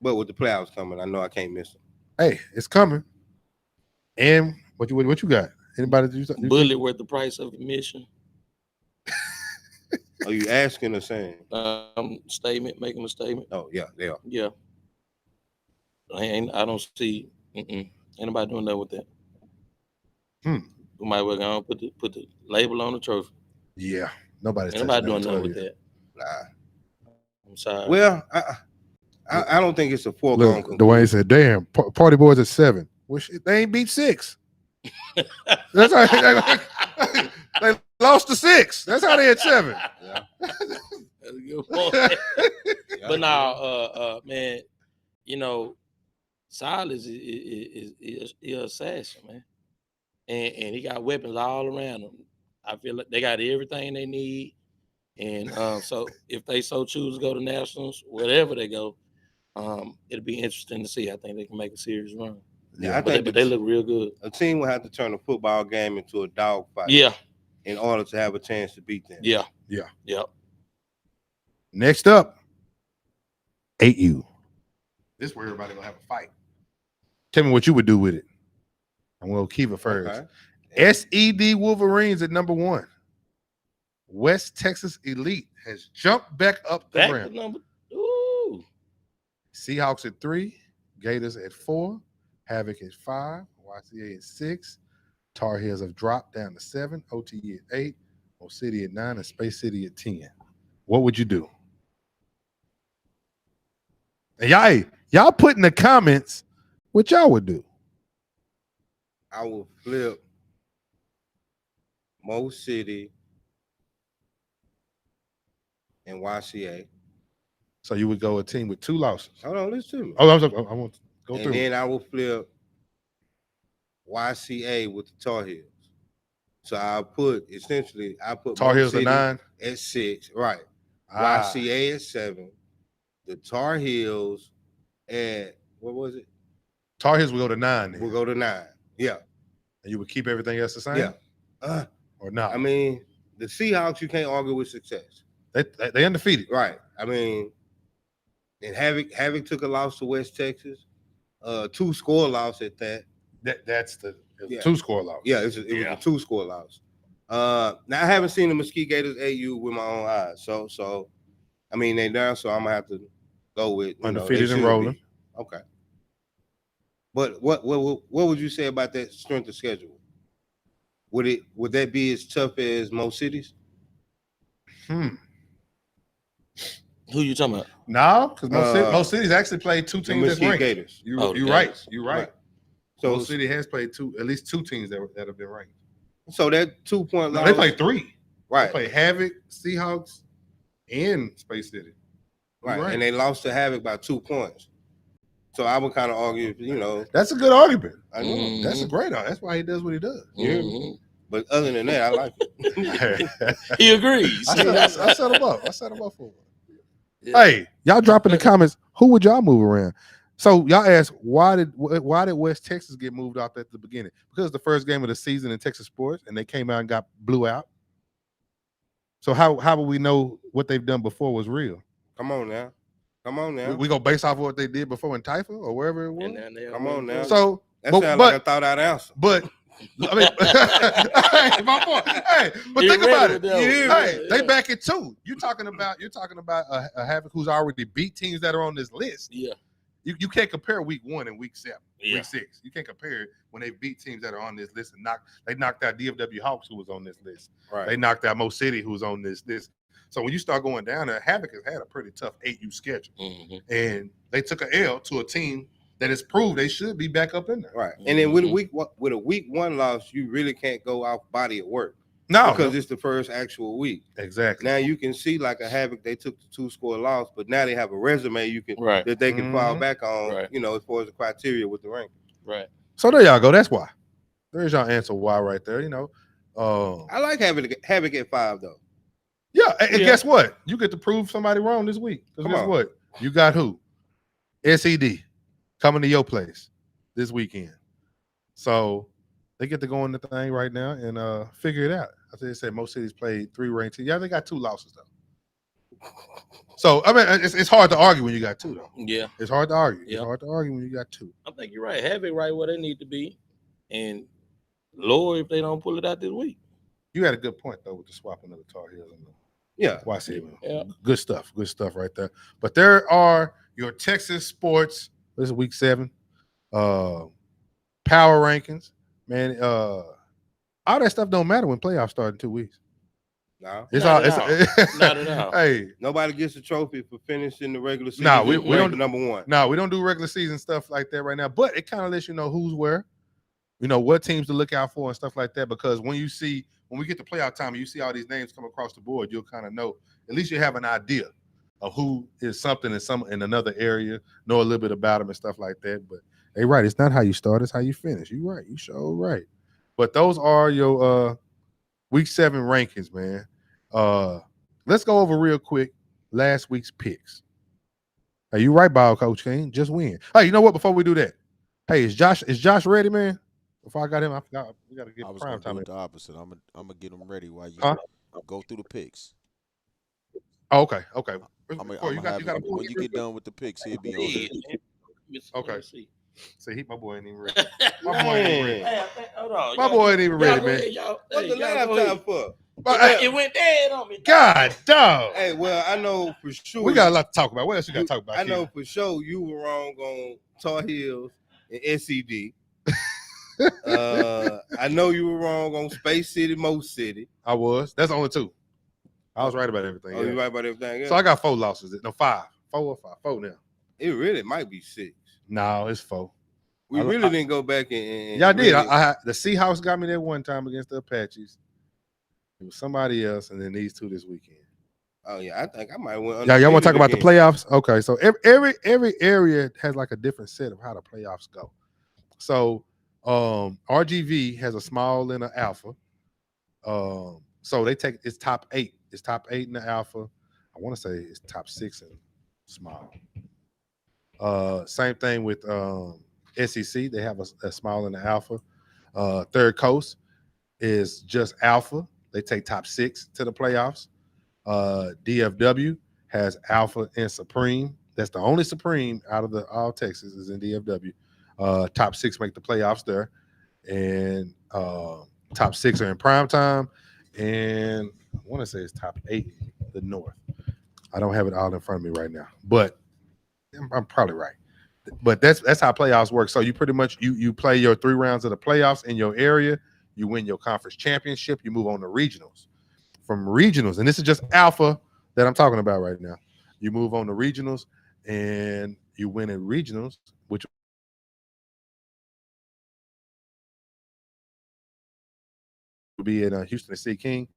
But with the playoffs coming, I know I can't miss them. Hey, it's coming. And what you got? Anybody do something? Bullet worth the price of admission. Are you asking or saying? Statement, making a statement. Oh yeah, they are. Yeah. I don't see anybody doing that with that. We might well go on put the label on the trophy. Yeah, nobody's doing nothing with that. Nah. I'm sorry. Well, I don't think it's a foregone conclusion. Dwayne said, "Damn, party boys at 7. Well, shit, they ain't beat 6. That's how they lost to 6. That's how they had 7. Yeah. That's a good point. But now, man, you know, Silas is an assassin, man, and he got weapons all around him. I feel like they got everything they need, and so if they so choose to go to nationals, wherever they go, it'll be interesting to see. I think they can make a serious run. Yeah, but they look real good. A team will have to turn a football game into a dogfight. Yeah. In order to have a chance to beat them. Yeah. Yeah. Yep. Next up, 8U. This is where everybody gonna have a fight. Tell me what you would do with it. I'm gonna keep it first. Okay. SED Wolverines at number 1. West Texas Elite has jumped back up the Back ramp. to number. Ooh. Seahawks at 3, Gators at 4, Havoc at 5, YCA at 6, Tar Heels have dropped down to 7, OTE at 8, Mo City at 9, and Space City at 10. What would you do? And y'all put in the comments what y'all would do. I will flip Mo City and YCA. So you would go a team with 2 losses. Hold on, listen to me. Oh, I want to go And through. then I will flip YCA with the Tar Heels. So I put Tar Mo Heels at City 9. at 6, right? Ah. YCA at 7, the Tar Heels at what was it? Tar Heels will go to 9 then. We'll go to 9. Yeah, And you would keep everything else the same? yeah. Or not? I mean, the Seahawks, you can't argue with success, They undefeated. right? I mean, and Havoc took a loss to West Texas, 2-score loss at that. That's the Yeah. 2-score loss. Yeah, it was a 2-score loss. Now I haven't seen the Mesquite Gators AU with my own eyes, so I mean they down, so I'm gonna have to go with Undefeated and rolling. Okay. But what would you say about that strength of schedule? Would that be as tough as most cities? Who you talking about? No, because most cities actually played 2 teams that's Mesquite ranked. Gators. You're Oh, the right. Gators. You're right. Right. So Most city has played at least 2 teams that have been ranked. so that 2-point No, loss. they played 3. right. They played Havoc, Seahawks, and Space City. You're Right. And they lost to Havoc by 2 points. So I would kind of argue, That's a good argument. I know. Mhm. That's a great argument. That's why he does what he does. Mhm. But other than that, I like it. He agrees. I set him up. For him. Yeah. Hey, y'all drop in the comments. Who would y'all move around? So y'all asked why did West Texas get moved off at the beginning? Because the first game of the season in TexaSports, and they came out and blew out. So how would we know what they've done before was real? Come on now. We go based off of what they did before in Taifa or wherever it was. And then they Come on now. So That sounds like a thought out answer. But I mean, hey, my point. Hey, but Get think ready about with it. that one. Hey, Yeah. they back it too. You're talking about a Havoc who's already beat teams that are on this list. Yeah. You can't compare week 1 and week 7, Yeah. week 6. You can't compare it when they beat teams that are on this list and they knocked out DFW Hawks, who was on this list. Right. They knocked out Mo City, who's on this list. So when you start going down there, Havoc has had a pretty tough 8U schedule. Mhm. And they took an L to a team that has proved they should be back up in there. Right. And then with a week 1 loss, you really can't go off body of work. No, Because it's the first actual week. exactly. Now you can see like a Havoc, they took the 2-score loss, but now they have a resume Right. that they can fall Mhm. back on, Right. as far as the criteria with the rank. Right. So there y'all go. That's why. There's your answer why right there. I like Havoc at 5 though. Yeah, and Yeah. guess what? You get to prove somebody wrong this week. 'Cause Come guess on. what? You got who? SED coming to your place this weekend. So they get to go in the thing right now and figure it out. I think they said most cities played 3 ranked teams. Yeah, they got 2 losses though. So I mean, it's hard to argue when you got 2 though. Yeah. It's hard to argue. Yeah. It's hard to argue when you got 2. I think you're right. Have it right where they need to be. And Lord, if they don't pull it out this week. You had a good point though with the swapping of the Tar Heels and the Yeah. YC. Yeah. Good stuff right there. But there are your Texas sports. This is week 7. Power rankings, man. All that stuff don't matter when playoffs start in 2 weeks. No. It's Not all. at Not at all. Hey, Nobody gets a trophy for finishing the regular season. Nah, we ranked don't- number 1. no, we don't do regular season stuff like that right now. But it kind of lets you know who's where, what teams to look out for and stuff like that. Because when we get to playoff time and you see all these names come across the board, you'll kind of know. At least you have an idea of who is something in another area. Know a little bit about them and stuff like that. But hey, right, it's not how you start; it's how you finish. You right, you sure right. But those are your week 7 rankings, man. Let's go over real quick last week's picks. Hey, you right, Bob, Coach King. Just win. Hey, you know what? Before we do that, hey, is Josh ready, man? Before I got him, I forgot we got to get I was prime going to time. do it the opposite. I'm gonna get them ready while you Huh? go through the picks. Oh, okay. I'm Corey, gonna you got have a it when you get done with the picks. He'll be on there. Okay. See. See, my boy ain't even ready. My boy ain't even ready. Man, Hold on. My boy ain't even ready, man. what's the laugh time for? It went dead on me. God, dog. Hey, well, I know for sure. We got a lot to talk about. What else you got to talk about? I know for sure you were wrong on Tar Heels and SED. I know you were wrong on Space City, Mo City. I was. That's the only two. I was right about everything. Oh, you right about everything else? So I got 4 losses. No, 5. 4 or 5. 4 now. It really might be 6. No, it's 4. We really didn't go back and yeah, I did. really- I the Seahawks got me that one time against the Apaches. It was somebody else, and then these 2 this weekend. Oh yeah, I think I might win. Yeah, y'all want to talk about the playoffs? Okay, so every area has like a different set of how the playoffs go. So RGV has a small and an alpha. So they take it's top 8. It's top 8 in the alpha. I want to say it's top 6 in small. Same thing with SEC. They have a small and an alpha. Third Coast is just alpha. They take top 6 to the playoffs. DFW has alpha and supreme. That's the only supreme out of the all Texas is in DFW. Top 6 make the playoffs there, and top 6 are in prime time. And I want to say it's top 8 the North. I don't have it all in front of me right now, but I'm probably right. But that's how playoffs work. So you pretty much you play your 3 rounds of the playoffs in your area. You win your conference championship. You move on to regionals. From regionals, and this is just alpha that I'm talking about right now. You move on to regionals, and you win at regionals, which will be in Houston to see King.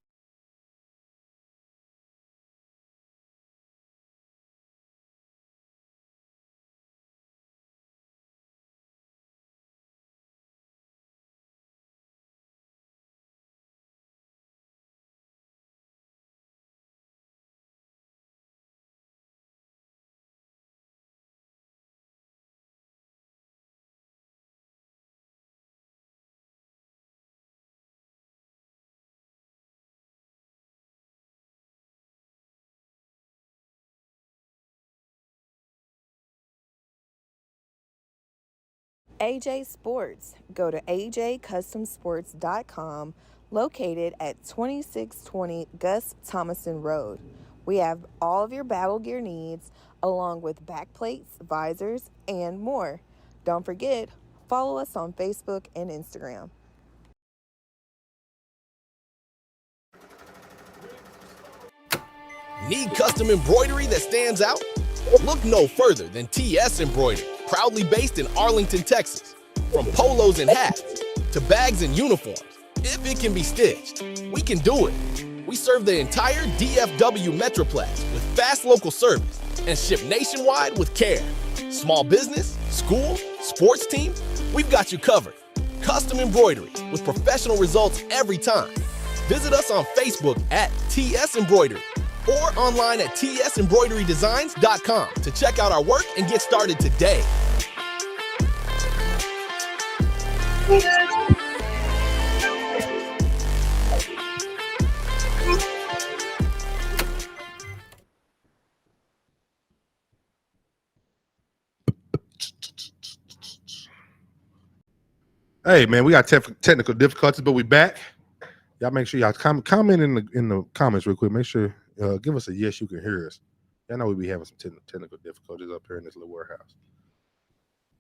AJ Sports. Go to ajcustomsports.com, located at 2620 Gus Thomason Road. We have all of your battle gear needs, along with backplates, visors, and more. Don't forget, follow us on Facebook and Instagram. Need custom embroidery that stands out? Look no further than TS Embroidery, proudly based in Arlington, Texas. From polos and hats to bags and uniforms, if it can be stitched, we can do it. We serve the entire DFW Metroplex with fast local service and ship nationwide with care. Small business, school, sports team, we've got you covered. Custom embroidery with professional results every time. Visit us on Facebook at TS Embroidery or online at tsembroiderydesigns.com to check out our work and get started today. Hey man, we got technical difficulties, but we back. Y'all make sure y'all comment in the comments real quick. Make sure give us a yes, you can hear us. Y'all know we be having some technical difficulties up here in this little warehouse.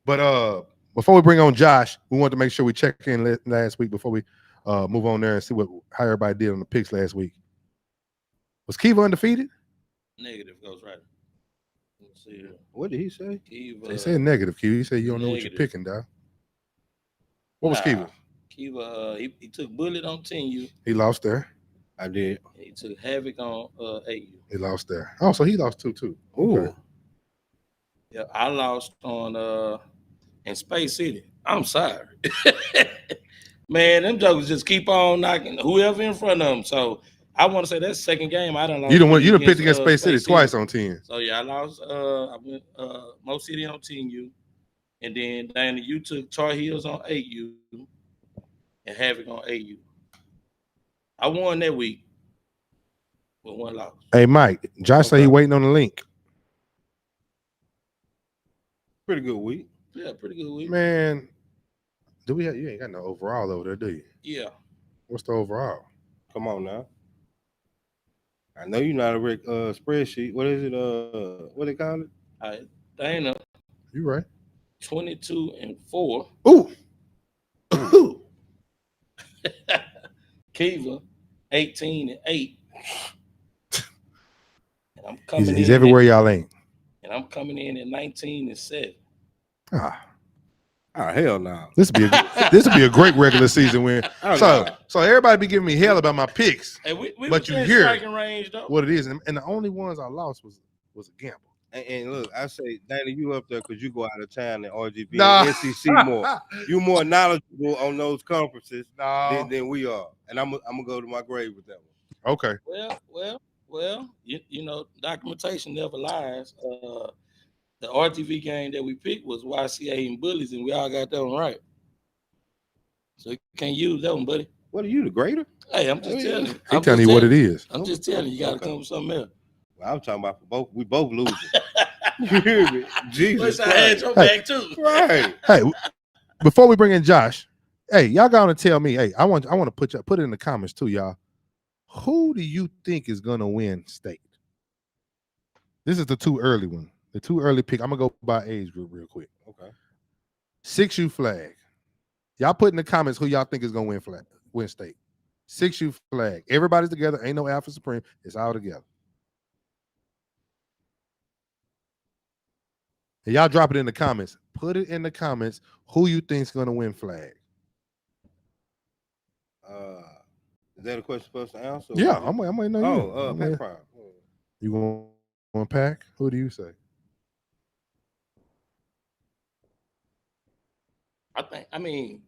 But before we bring on Josh, we want to make sure we check in last week before we move on there and see how everybody did on the picks last week. Was Kiva undefeated? Negative goes right. Let's see here. What did he say? Kiva, They said negative, Kiva. He said you don't know what you're picking, dog. What was Kiva? Kiva, he took bullet on 10U. He lost there. I did. He took havoc on 8U. He lost there. Oh, so he lost 2 too. Ooh. Yeah, I lost on in Space City. I'm sorry. Man, them jokers just keep on knocking whoever in front of them. So I want to say that's second game. I done lost. You done picked against Space City twice on 10. So yeah, I lost I went Mo City on 10U. And then Diana, you took Tar Heels on 8U and Havoc on 8U. I won that week. with 1 loss. Hey, Mike. Josh said he waiting on the link. Pretty good week. Yeah, pretty good week. Man, do we have? You ain't got no overall over there, do you? Yeah. What's the overall? Come on now. I know you're not a spreadsheet. What is it? What they call it? All right. Dana. You right. 22-4. Ooh. Kiva, 18-8. And I'm coming He's everywhere y'all ain't. And I'm coming in at 19-7. Ah. Oh, hell no. This would be a great regular season win. So everybody be giving me hell about my picks. Hey, we but you hear hear range, though. what it is. And the only ones I lost was a gamble. And look, I say, Danny, you up there because you go out of town in RGB Nah. and SEC more. You more knowledgeable on those conferences than we are. And I'm gonna go to my grave with that one. Okay. Well, you know, documentation never lies. The RTV game that we picked was YCA and Bullies, and we all got that one right. So you can't use that one, buddy. What are you, the grader? Hey, I'm just telling you. I'm telling you what it is. I'm just telling you, you got to come with something else. Well, I'm talking about for both. We both losing. You hear me? Jesus Wish I had your back too. Right. Hey, before we bring in Josh, hey, y'all gotta tell me. Hey, I want to put it in the comments too, y'all. Who do you think is gonna win state? This is the too early one. The too early pick. I'm gonna go by age group real quick. Okay. 6U flag. Y'all put in the comments who y'all think is gonna win state. 6U flag. Everybody's together. Ain't no Alpha Supreme. It's all together. And y'all drop it in the comments. Put it in the comments who you think's gonna win flag. Is that a question for us to answer? Yeah, I'm waiting on you. Oh, Pack Prime. You want Pack? Who do you say? I mean,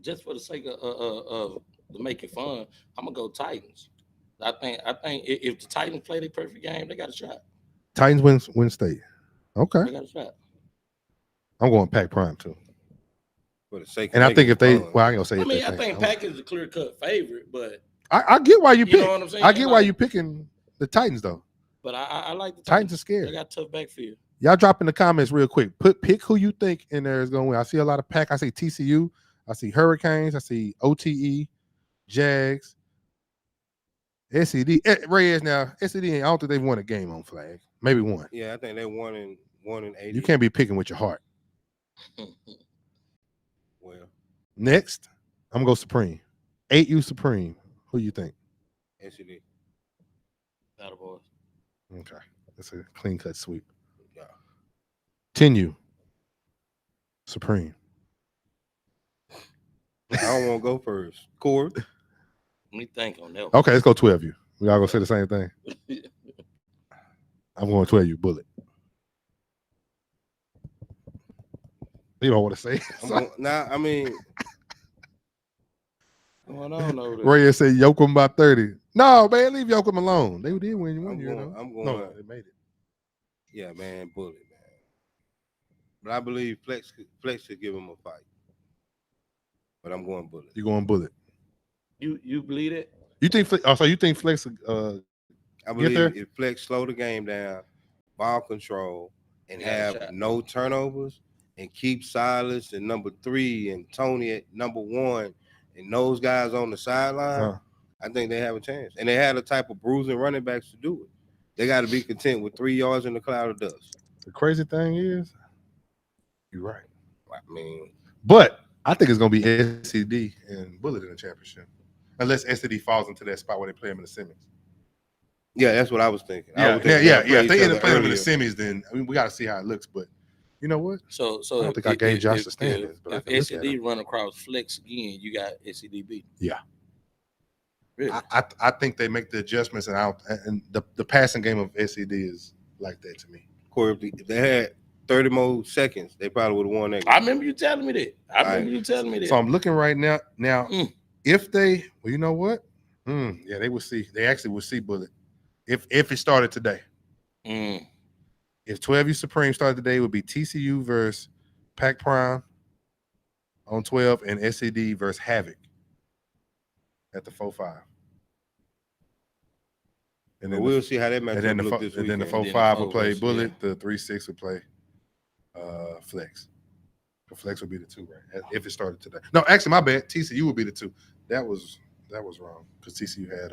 just for the sake of the making fun, I'm gonna go Titans. I think if the Titans play their perfect game, they got a shot. Titans win state. Okay. They got a shot. I'm going Pack Prime too. For the sake. And I think if they, well, I ain't gonna say. I think Pack is the clear-cut favorite, but I get why you pick. know what I'm saying? I get why you picking the Titans though. But I like the Titans are scared. They got tough backfield. Y'all drop in the comments real quick. Pick who you think in there is going to win. I see a lot of Pack. I see TCU. I see Hurricanes. I see OTE, Jags, SED. Reyes now. SED. I don't think they've won a game on flag. Maybe one. Yeah, I think they won in 80. You can't be picking with your heart. Well, next, I'm gonna go Supreme. 8U Supreme. Who you think? SED. Battle Boys. Okay, that's a clean cut sweep. Yeah. 10U Supreme. I don't want to go first. Corey. Let me think on that one. Okay, let's go 12U. We all gonna say the same thing. I'm going 12U Bullet. You don't want to say it. Nah, I mean, going on over there. Reyes said Yoakum by 30. No, man, leave Yoakum alone. They did win one year, though. I'm going. No, they made it. Yeah, man, Bullet, man. But I believe Flex should give him a fight. But I'm going Bullet. You going Bullet? You believe it? You think? So you think Flex? I believe if Flex slow the game down, ball control, and have no turnovers, and keep Silas and number 3 and Tony at number 1, and those guys on the sideline, I think they have a chance. And they have the type of bruising running backs to do it. They got to be content with 3 yards in the cloud of dust. The crazy thing is, you're right. I mean, but I think it's gonna be SED and Bullet in the championship, unless SED falls into that spot where they play them in the semis. Yeah, that's what I was thinking. Yeah. If they end up playing them in the semis, then I mean we got to see how it looks. But you know what? So I don't think I gave Josh the standings. But if SED run across Flex again, you got SED beat. Yeah. Really? I think they make the adjustments, and the passing game of SED is like that to me. Corey, if they had 30 more seconds, they probably would have won that game. I remember you telling me that. So I'm looking right now. If they, well, you know what? Yeah, they will see. They actually will see Bullet if it started today. If 12U Supreme started today, it would be TCU versus Pac Prime on 12 and SED versus Havoc at the 4-5. And But then we'll see how that matchup then look this and then the weekend. 4-5 will play versus, Bullet. The 3-6 will play Flex. The Flex would be the 2, right? If it started today. No, actually, my bad. TCU would be the 2. That was wrong because TCU had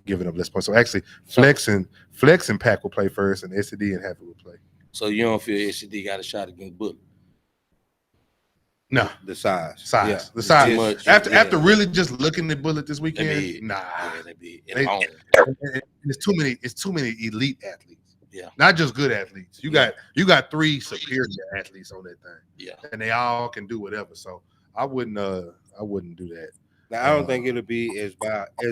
given up less points. So actually, Flex and Pack will play first, and SED and Happy will play. So you don't feel SED got a shot against Bullet? No, the size. Yeah. The It's size. too much. After really just looking at Bullet this They weekend, be, nah. yeah, they be They- long. It's too many elite athletes. Yeah. Not just good athletes. You got 3 superior athletes on that thing. Yeah. And they all can do whatever. So I wouldn't do that. Now I don't think it'll be as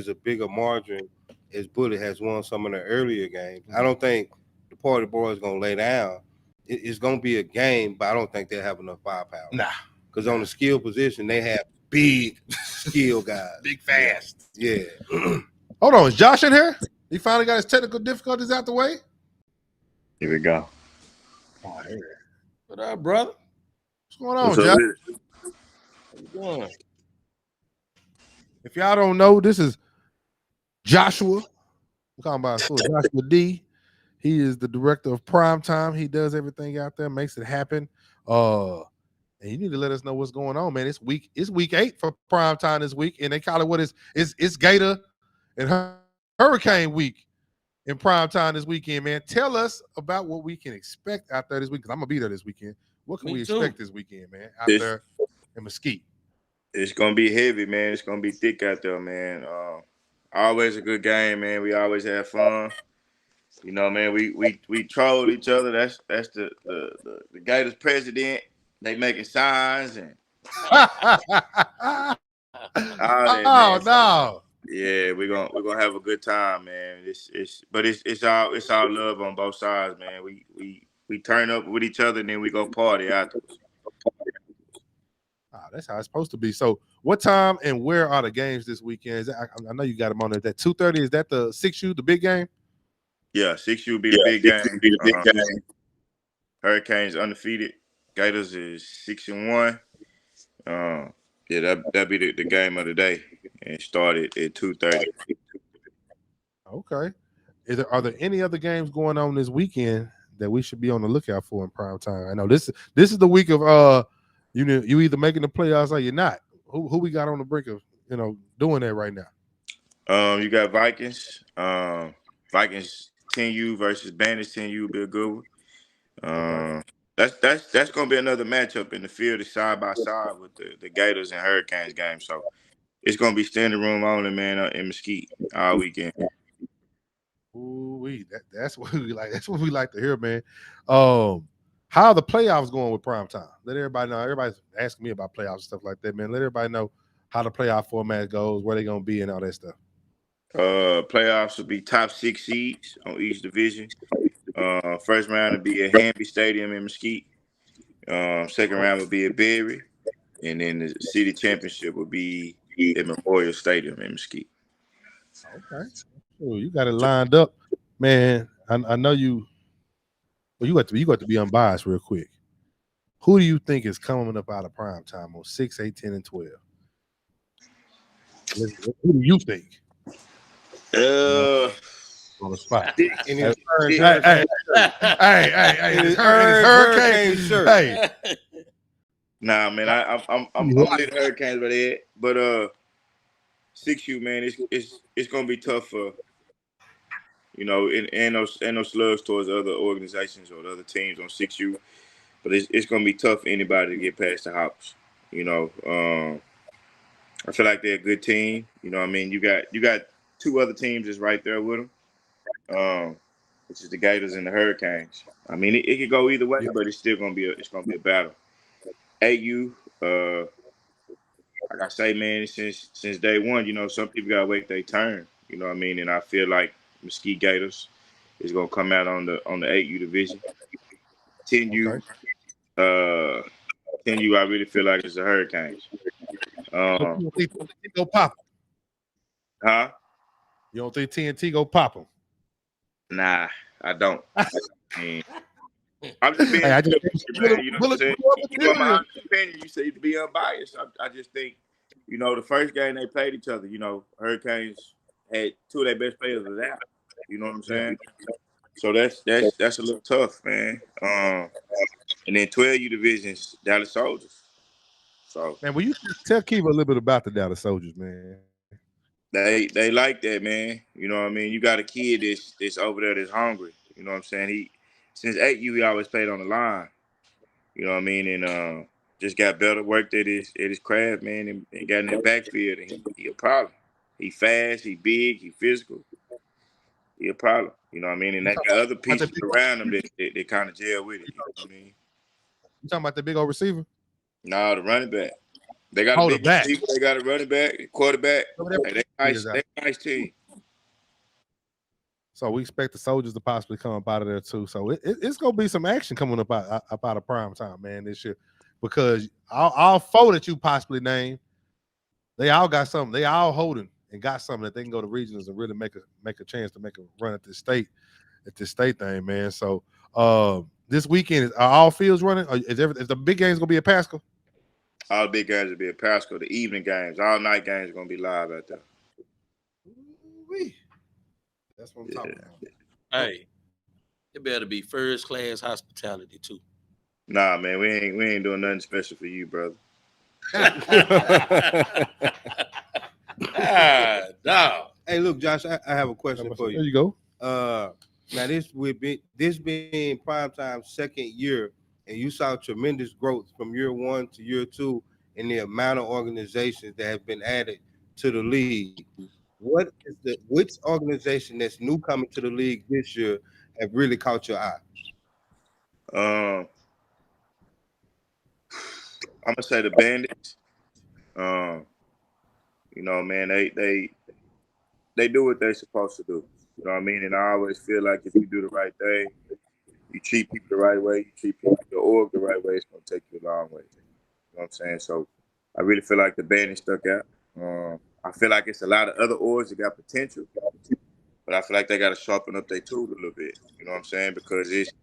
a bigger margin as Bullet has won some of the earlier games. I don't think the Party Boys gonna lay down. It's gonna be a game, but I don't think they'll have enough firepower. Nah. Because on the skill position, they have big skill guys. Big fast. Yeah. Hold on, is Josh in here? He finally got his technical difficulties out the way. Here we go. Oh, hey. What up, brother? What's going on, What's up Josh? with it? How you doing? If y'all don't know, this is Joshua. I'm talking about Joshua D. He is the director of Primetime. He does everything out there, makes it happen. And you need to let us know what's going on, man. It's week 8 for Primetime this week, and they call it it's Gator and Hurricane Week in Primetime this weekend, man. Tell us about what we can expect out there this week, because I'm gonna be there this weekend. What can we expect this weekend, man, out there in Mesquite? It's gonna be heavy, man. It's gonna be thick out there, man. Always a good game, man. We always have fun. You know, man. We troll each other. That's the Gators president. They making signs and all that, man. No. Yeah, we're gonna have a good time, man. It's all love on both sides, man. We turn up with each other and then we go party afterwards. That's how it's supposed to be. So, what time and where are the games this weekend? I know you got them on there. That 2:30, is that the 6U, the big game? Yeah, 6U will be the big game. Hurricanes undefeated. Gators is 6-1. That'll be the game of the day, and it started at 2:30. Okay. Are there any other games going on this weekend that we should be on the lookout for in prime time? I know this is the week of you either making the playoffs or you're not. Who we got on the brink of doing that right now? You got Vikings. Vikings 10U versus Bandits 10U will be a good one. That's gonna be another matchup in the field, is side by side with the Gators and Hurricanes game. So it's gonna be standing room only, man, in Mesquite all weekend. Ooh, that's what we like. That's what we like to hear, man. How are the playoffs going with prime time? Let everybody know. Everybody's asking me about playoffs and stuff like that, man. Let everybody know how the playoff format goes, where they're gonna be, and all that stuff. Playoffs will be top 6 seeds on each division. First round will be at Hamby Stadium in Mesquite. Second round will be at Berry, and then the city championship will be at Memorial Stadium in Mesquite. Okay, cool. You got it lined up, man. I know you. Well, you got to be unbiased real quick. Who do you think is coming up out of prime time on 6, 8, 10, and 12? Who do you think? On the spot. Hey, Hurricane shirt. Hey. Nah, man, I'm with the Hurricanes by that, but 6U, man, it's gonna be tough for and no slugs towards other organizations or the other teams on 6U, but it's gonna be tough for anybody to get past the Hawks. I feel like they're a good team. You know what I mean? You got 2 other teams that's right there with them, which is the Gators and the Hurricanes. I mean, it could go either way, but it's still gonna be a battle. AU, like I say, man, since day one, some people gotta wait their turn. You know what I mean? And I feel like Mesquite Gators is gonna come out on the 8U division. 10U, 10U, I really feel like it's the Hurricanes. Go pop them. Huh? You don't think TNT go pop them? Nah, I don't. I'm just being, man, you know what I'm saying? From my opinion, you say to be unbiased. I just think, the first game they played each other, Hurricanes had 2 of their best players was out. You know what I'm saying? So that's a little tough, man. And then 12U divisions, Dallas Soldiers. So Man, will you tell Kiva a little bit about the Dallas Soldiers, man? they like that, man. You know what I mean? You got a kid that's over there that's hungry. You know what I'm saying? He since 8U he always played on the line. You know what I mean? And just got better, worked at his craft, man, and got in that backfield, and he a problem. He fast, he big, he physical. He a problem. You know what I mean? And they got other pieces around him that kind of gel with it. You know what I mean? You talking about the big old receiver? No, the running back. They got a Hold big it back. receiver, they got a running back, quarterback. Hey, they nice team. So we expect the Soldiers to possibly come up out of there too. So it's gonna be some action coming up out of prime time, man, this year. Because all four that you possibly named, they all got something. They all holding and got something that they can go to regionals and really make a chance to make a run at this state thing, man. So this weekend are all fields running? Is the big games gonna be at Pascal? All the big games will be at Pascal. The evening games, all night games are gonna be live out there. That's what I'm talking about. Hey, it better be first class hospitality too. Nah, man, we ain't doing nothing special for you, brother. No. Hey, look, Josh, I have a question for you. There you go. Now this being Primetime's second year, and you saw tremendous growth from year 1 to year 2 in the amount of organizations that have been added to the league. Which organization that's new coming to the league this year have really caught your eye? I'm gonna say the Bandits. You know, man, they do what they're supposed to do. You know what I mean? And I always feel like if you do the right thing, you treat people the right way, you treat people the org the right way, it's gonna take you a long way. You know what I'm saying? So I really feel like the Bandits stuck out. I feel like it's a lot of other orgs that got potential, but I feel like they got to sharpen up their tool a little bit. You know what I'm saying? Because it's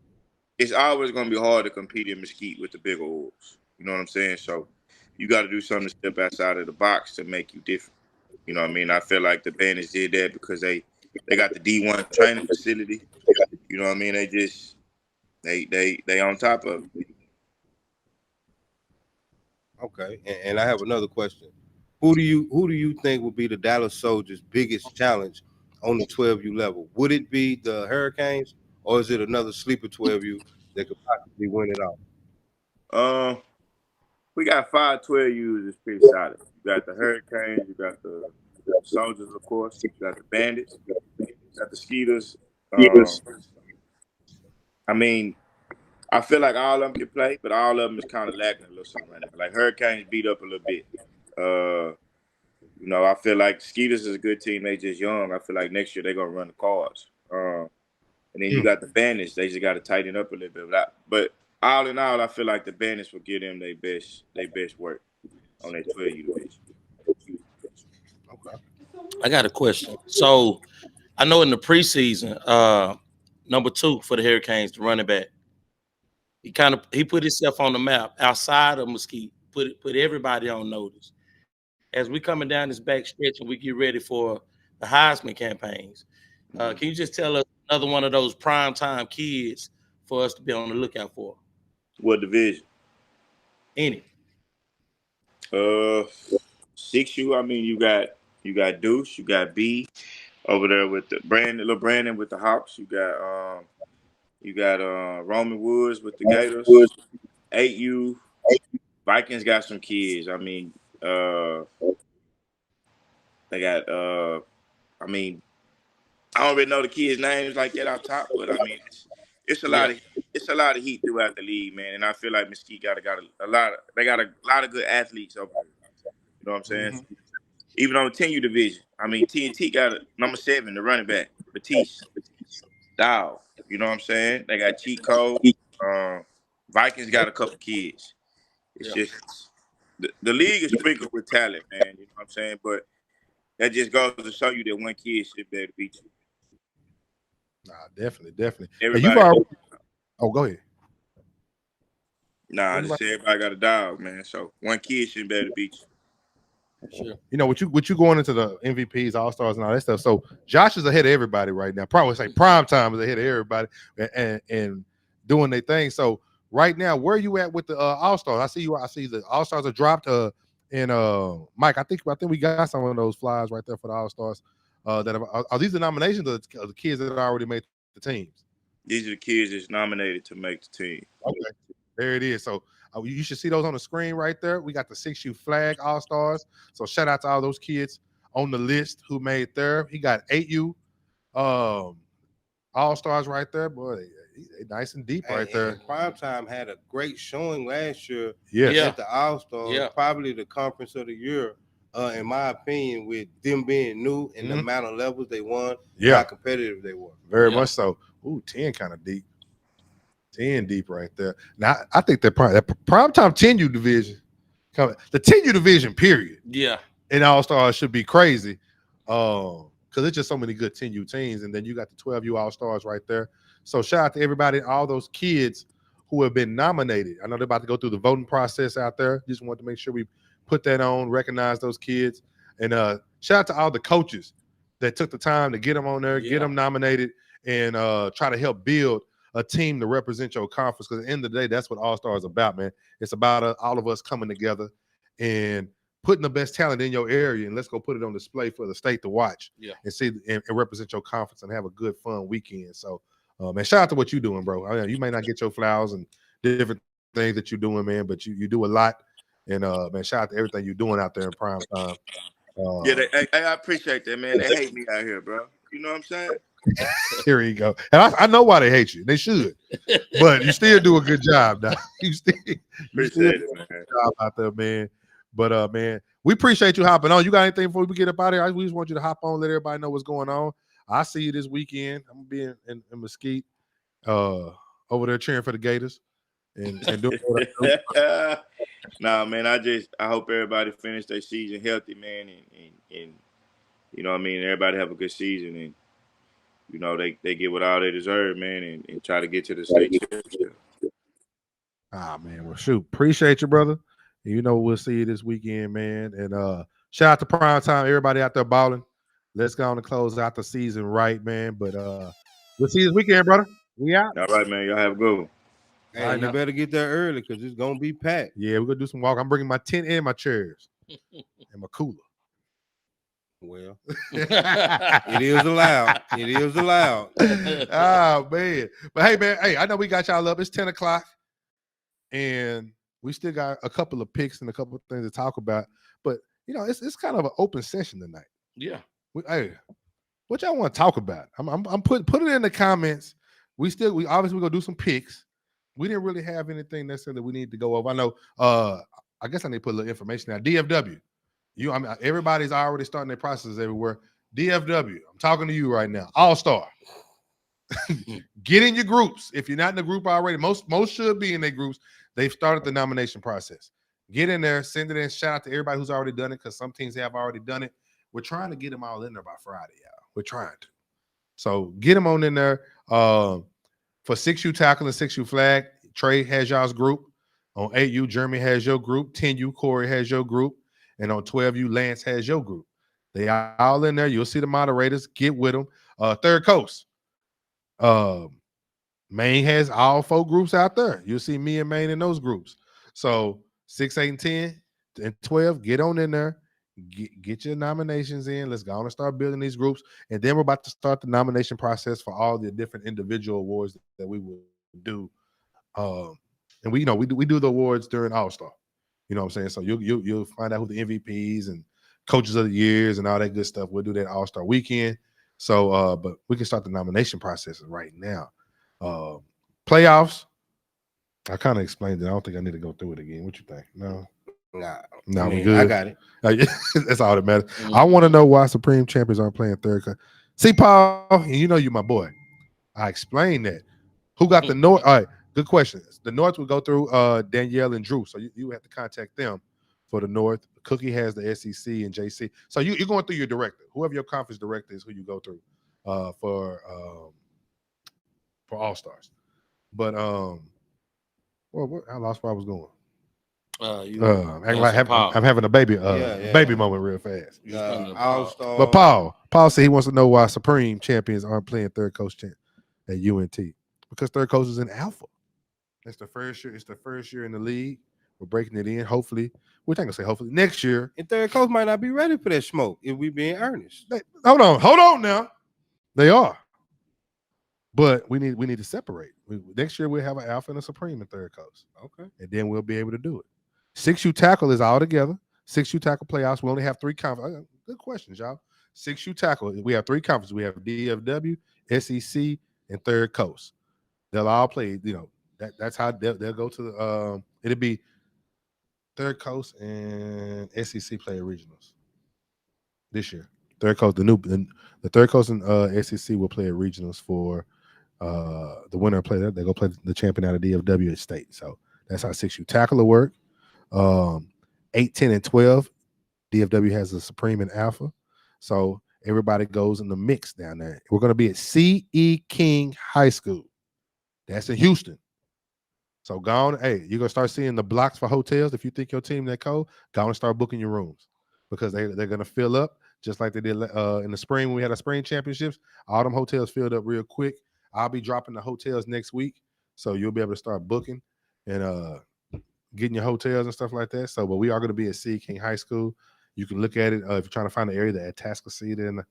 always going to be hard to compete in Mesquite with the bigger orgs. You know what I'm saying? So you got to do something to step outside of the box to make you different. You know what I mean? I feel like the Bandits did that because they got the D1 training facility. You know what I mean? They just they on top of it. Okay, and I have another question. Who do you think will be the Dallas Soldiers' biggest challenge on the 12U level? Would it be the Hurricanes, or is it another sleeper 12U that could possibly win it all? We got 5-12Us that's pretty solid. You got the Hurricanes, you got the Soldiers, of course, you got the Bandits, you got the Skeeters. I mean, I feel like all of them can play, but all of them is kind of lacking a little something right now. Like Hurricanes beat up a little bit. You know, I feel like Skeeters is a good team. They just young. I feel like next year they're gonna run the cards. And then you got the Bandits. They just got to tighten up a little bit. But all in all, I feel like the Bandits will give them their best work on their 12U division. Okay. I got a question. So I know in the preseason, number 2 for the Hurricanes, the running back, he put himself on the map outside of Mesquite, put everybody on notice. As we coming down this back stretch and we get ready for the Heisman campaigns, can you just tell us another one of those primetime kids for us to be on the lookout for? What division? Any. 6U. I mean, you got Deuce, you got B over there with the little Brandon with the Hawks. You got Roman Woods with the Gators. 8U. Vikings got some kids. I mean, they got I mean, I don't really know the kids' names like that off top, but I mean, it's a lot of heat throughout the league, man. And I feel like Mesquite got a lot of good athletes over there. You know what I'm saying? Mm-hmm. Even on the 10U division, I mean, TNT got number 7, the running back, Batiste, Dow. You know what I'm saying? They got cheat code. Vikings got a couple kids. It's just the league is sprinkled with talent, man. You know what I'm saying? But that just goes to show you that one kid should be able to beat you. Nah, definitely. Everybody. Go ahead. Nah, I just said everybody got a dog, man. So one kid shouldn't be able to beat you. Sure. You know, what you going into the MVPs, All Stars, and all that stuff. So Josh is ahead of everybody right now. Probably say prime time is ahead of everybody and doing their thing. So right now, where are you at with the All Stars? I see the All Stars are dropped. And Mike, I think we got some of those flyers right there for the All Stars. Are these the nominations of the kids that already made the teams? These are the kids that's nominated to make the team. Okay, there it is. So you should see those on the screen right there. We got the 6U flag All Stars. So shout out to all those kids on the list who made there. He got 8U All Stars right there. Boy, they nice and deep right there. And Primetime had a great showing last year Yes. at the All Stars. Yeah. Probably the conference of the year, in my opinion, with them being new and the amount of levels they won, how competitive they were. Very much so. Ooh, 10 kind of deep. 10 deep right there. Now, I think that Primetime 10U division, the 10U division, period. Yeah. In All Stars should be crazy. Because it's just so many good 10U teams. And then you got the 12U All Stars right there. So shout out to everybody, all those kids who have been nominated. I know they're about to go through the voting process out there. Just want to make sure we put that on, recognize those kids. And shout out to all the coaches that took the time to get them on there, get them nominated, and try to help build a team to represent your conference. Because at the end of the day, that's what All Star is about, man. It's about all of us coming together and putting the best talent in your area, and let's go put it on display for the state to watch and see and represent your conference and have a good, fun weekend. So, man, shout out to what you're doing, bro. I mean, you may not get your flowers and different things that you're doing, man, but you do a lot. And, man, shout out to everything you're doing out there in prime time. I appreciate that, man. They hate me out here, bro. You know what I'm saying? Here you go. And I know why they hate you. They should. But you still do a good job, now. You still do a good job out there, man. But, man, we appreciate you hopping on. You got anything before we get up out of here? We just want you to hop on, let everybody know what's going on. I see you this weekend. I'm going to be in Mesquite over there cheering for the Gators. And doing Nah, man, I hope everybody finish their season healthy, man, and you know what I mean, everybody have a good season, and you know they get what all they deserve, man, and try to get to the state championship. Man, well, shoot, appreciate you, brother. And you know we'll see you this weekend, man. And shout out to Prime Time, everybody out there balling. Let's go on and close out the season right, man. But we'll see you this weekend, brother. We out. All right, man. Y'all have a good one. Hey, you better get there early because it's gonna be packed. Yeah, we're gonna do some walk. I'm bringing my tent and my chairs and my cooler. Well, it is allowed. It is allowed. Oh man, but hey, man, I know we got y'all up. It's 10 o'clock, and we still got a couple of picks and a couple of things to talk about. But you know, it's kind of an open session tonight. Yeah. Hey, what y'all want to talk about? I'm put it in the comments. We obviously gonna do some picks. We didn't really have anything necessarily we need to go over. I know. I guess I need to put a little information out. DFW. I mean, everybody's already starting their processes everywhere. DFW. I'm talking to you right now. All Star. Get in your groups. If you're not in the group already, most should be in their groups. They've started the nomination process. Get in there. Send it in. Shout out to everybody who's already done it because some teams have already done it. We're trying to get them all in there by Friday, y'all. We're trying to. So get them on in there. For 6U tackle and 6U flag, Trey has y'all's group. On 8U, Jeremy has your group. 10U, Corey has your group. And on 12U, Lance has your group. They are all in there. You'll see the moderators. Get with them. Third Coast. Maine has all 4 groups out there. You'll see me and Maine in those groups. So 6, 8, and 10 and 12, get on in there. Get your nominations in. Let's go on and start building these groups. And then we're about to start the nomination process for all the different individual awards that we will do. And we do the awards during All-Star. You know what I'm saying? So you'll find out who the MVPs and coaches of the years and all that good stuff. We'll do that All-Star weekend. So but we can start the nomination process right now. Playoffs. I kind of explained it. I don't think I need to go through it again. What you think? No, we good. I got it. That's all that matters. Mm-hmm. I want to know why Supreme Champions aren't playing third. See, Paul, you know you my boy. I explained that. Who got the North? All right, good question. The North will go through Danielle and Drew. So you have to contact them for the North. Cookie has the SEC and JC. So you're going through your director. Whoever your conference director is, who you go through for All Stars. But I lost where I was going. Acting like I'm having a baby baby moment real fast. But Paul said he wants to know why Supreme champions aren't playing third coast champ at UNT, because third coast is in Alpha. It's the first year. It's the first year in the league. We're breaking it in. Hopefully, we're not gonna say hopefully next year. And third coast might not be ready for that smoke if we being earnest. Hold on now. They are, but we need to separate. Next year we'll have an Alpha and a Supreme in third coast. Okay, and then we'll be able to do it. 6U tackle is all together. 6U tackle playoffs. We only have 3 conferences. Good questions, y'all. 6U tackle. We have 3 conferences. We have DFW, SEC, and Third Coast. They'll all play. That's how they'll go to the. It'll be Third Coast and SEC play regionals this year. Third Coast, the Third Coast and SEC will play at regionals for the winner play. They go play the champion out of DFW at state. So that's how 6U tackle will work. 8, 10, and 12. DFW has a Supreme and Alpha. So everybody goes in the mix down there. We're going to be at C.E. King High School. That's in Houston. So go on. Hey, you're going to start seeing the blocks for hotels. If you think your team that cold, go on and start booking your rooms, because they're going to fill up just like they did in the spring when we had our spring championships. All them hotels filled up real quick. I'll be dropping the hotels next week, so you'll be able to start booking and getting your hotels and stuff like that. So, but we are going to be at C. King High School. You can look at it if you're trying to find the area, the Atascocita and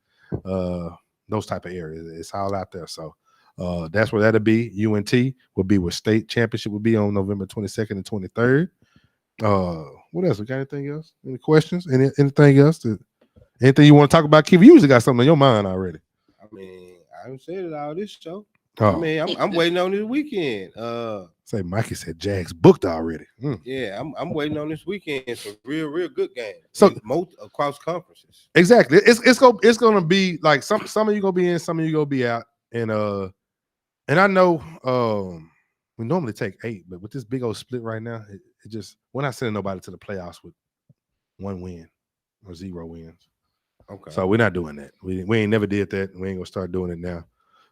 those type of areas. It's all out there. So that's where that'll be. UNT will be where state championship will be on November 22nd and 23rd. What else? We got anything else? Any questions? Anything else? Anything you want to talk about, Keith? You usually got something on your mind already. I mean, I haven't said it all this show. Oh. I mean, I'm waiting on this weekend. Say Mikey said Jags booked already. Yeah, I'm waiting on this weekend. Some real good games. So most across conferences. Exactly. It's gonna be like some of you gonna be in, some of you gonna be out. And I know we normally take 8, but with this big old split right now, it just, we're not sending nobody to the playoffs with 1 win or 0 wins. Okay. So we're not doing that. We ain't never did that. We ain't gonna start doing it now.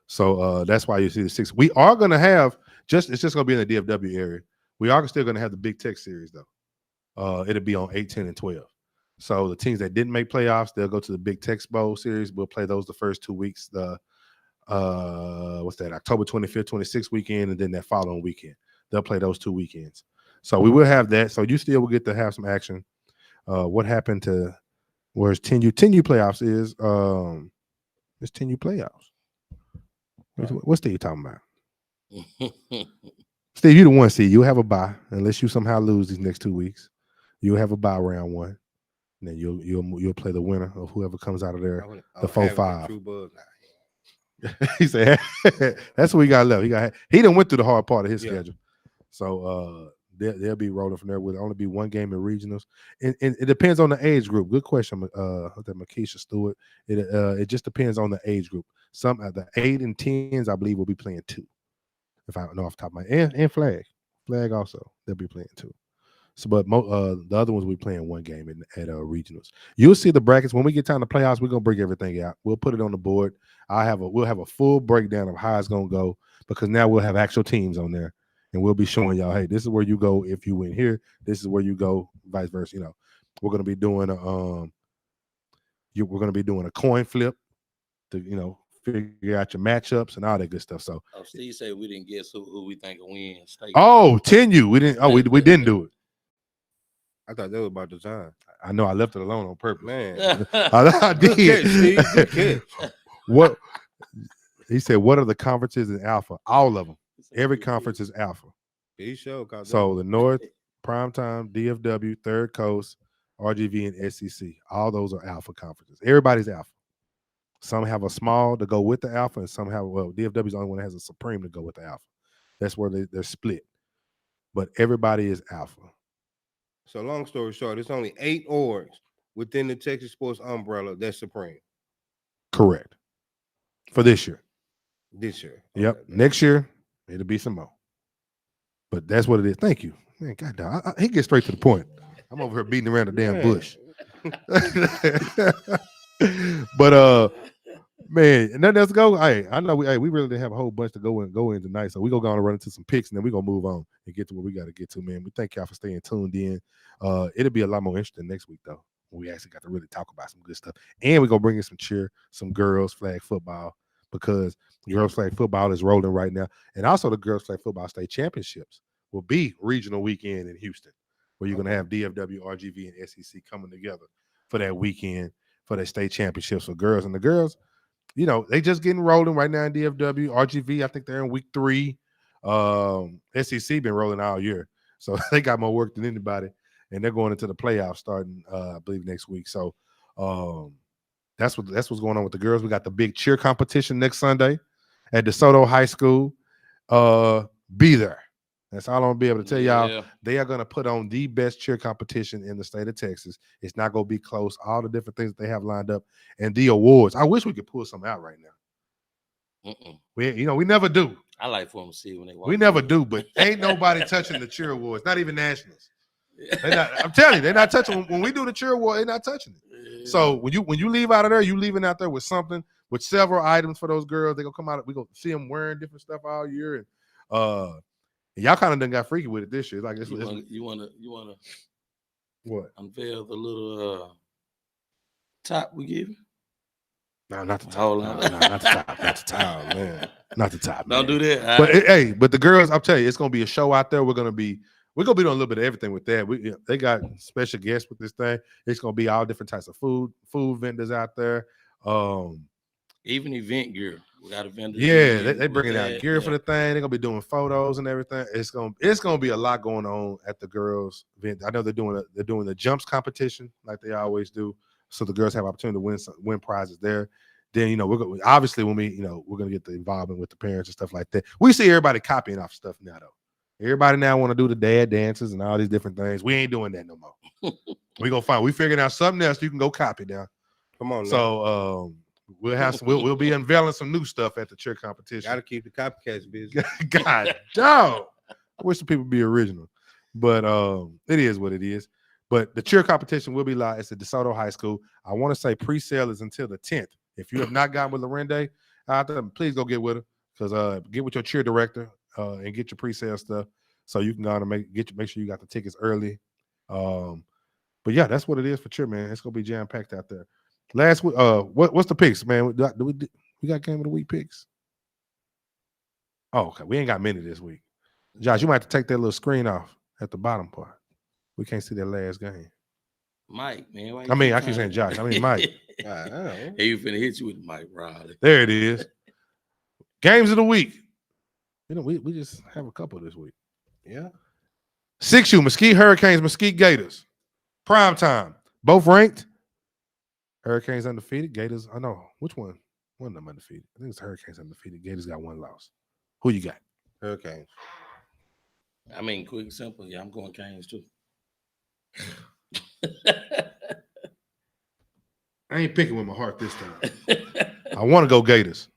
So that's why you see the 6. We are gonna have it's just gonna be in the DFW area. We are still gonna have the Big Tech series though. It'll be on 8, 10, and 12. So the teams that didn't make playoffs, they'll go to the Big Tech Bowl series. We'll play those the first 2 weeks. What's that? October 25th, 26th weekend, and then that following weekend. They'll play those 2 weekends. So we will have that. So you still will get to have some action. What happened to where's 10U? 10U playoffs is it's 10U playoffs. What's Steve talking about? Steve, you the 1 seed. You'll have a bye unless you somehow lose these next 2 weeks. You'll have a bye round 1, and then you'll play the winner of whoever comes out of there. The 4-5. He said that's what we got left. He done went through the hard part of his schedule. So they'll be rolling from there. Will only be 1 game in regionals, and it depends on the age group. Good question, that Makisha Stewart. It just depends on the age group. Some of the 8 and 10s, I believe, will be playing 2. If I don't know off the top of my head, and flag also, they'll be playing 2. So, but the other ones we playing 1 game at regionals. You'll see the brackets when we get time to playoffs. We're gonna bring everything out. We'll put it on the board. We'll have a full breakdown of how it's gonna go, because now we'll have actual teams on there, and we'll be showing y'all, hey, this is where you go if you win here. This is where you go, vice versa. We're gonna be doing we're gonna be doing a coin flip to figure out your matchups and all that good stuff. So Steve said we didn't guess who we think will win state. 10U. We didn't. We didn't do it. I thought that was about the time. I know I left it alone on purpose. Man, I did. Good catch, Steve. Good catch. What he said? What are the conferences in Alpha? All of them. Every conference is Alpha. So the North, Primetime, DFW, Third Coast, RGV, and SEC. All those are Alpha conferences. Everybody's Alpha. Some have a small to go with the Alpha, and some have, DFW is the only one that has a Supreme to go with the Alpha. That's where they're split. But everybody is Alpha. So long story short, it's only 8 orgs within the TexaSports umbrella that's Supreme. Correct. For this year. This year. Yep. Okay. Next year, it'll be some more. But that's what it is. Thank you. Man, goddamn. He gets straight to the point. I'm over here beating around the damn bush. But Man, and nothing else to go. Hey, I know we really didn't have a whole bunch to go in tonight. So we gonna go on and run into some picks and then we're gonna move on and get to what we gotta get to, man. We thank y'all for staying tuned in. It'll be a lot more interesting next week though. We actually got to really talk about some good stuff. And we're gonna bring in some girls flag football because girls flag football is rolling right now. And also the girls flag football state championships will be regional weekend in Houston, where you're gonna have DFW, RGV, and SEC coming together for that weekend for that state championships for girls. And the girls, they just getting rolling right now in DFW. RGV, I think they're in week 3. SEC been rolling all year. So they got more work than anybody. And they're going into the playoffs starting, I believe, next week. So that's what's going on with the girls. We got the big cheer competition next Sunday at DeSoto High School. Be there. That's all I'm gonna be able to tell y'all. They are gonna put on the best cheer competition in the state of Texas. It's not gonna be close. All the different things that they have lined up and the awards. I wish we could pull some out right now. We never do. I like for them to see when they walk. We never do, but ain't nobody touching the cheer awards. Not even nationals. I'm telling you, they're not touching. When we do the cheer award, they're not touching it. Yeah. So when you leave out of there, you leaving out there with something, with several items for those girls. They gonna come out. We gonna see them wearing different stuff all year, and y'all kind of done got freaky with it this year. Like you wanna what? Unveil the little top we give you? No, not the top. Hold on. No, not the top. Not the top, man. Not the top. Don't do that. But but the girls, I'll tell you, it's gonna be a show out there. We're gonna be doing a little bit of everything with that. They got special guests with this thing. It's gonna be all different types of food vendors out there. Even event gear. We got a vendor. Yeah, they bringing out gear for the thing. They're gonna be doing photos and everything. It's gonna be a lot going on at the girls' event. I know they're doing the jumps competition like they always do, so the girls have opportunity to win prizes there. Then we're obviously when we're gonna get the involvement with the parents and stuff like that. We see everybody copying off stuff now though. Everybody now want to do the dad dances and all these different things. We ain't doing that no more. We figuring out something else you can go copy now. Come on. So we'll be unveiling some new stuff at the cheer competition. Got to keep the copycats busy. God, dog. I wish the people be original, but it is what it is. But the cheer competition will be live. It's at DeSoto High School. I want to say pre-sale is until the 10th. If you have not gotten with Lorende out there, please go get with her because get with your cheer director and get your pre-sale stuff so you can go and make sure you got the tickets early. But yeah, that's what it is for cheer, man. It's gonna be jam packed out there. Last week, what's the picks, man? We got game of the week picks? Oh, okay. We ain't got many this week. Josh, you might have to take that little screen off at the bottom part. We can't see that last game. Mike, man. I keep saying Josh. I mean Mike. Hey, you finna hit you with Mike Riley. There it is. Games of the week. We just have a couple this week. Yeah. 6U, Mesquite Hurricanes, Mesquite Gators. Prime time. Both ranked. Hurricanes undefeated. Gators, I know. Which one? One of them undefeated. I think it's Hurricanes undefeated. Gators got one loss. Who you got? Hurricanes. I mean, quick and simple. Yeah, I'm going Canes too. I ain't picking with my heart this time. I want to go Gators,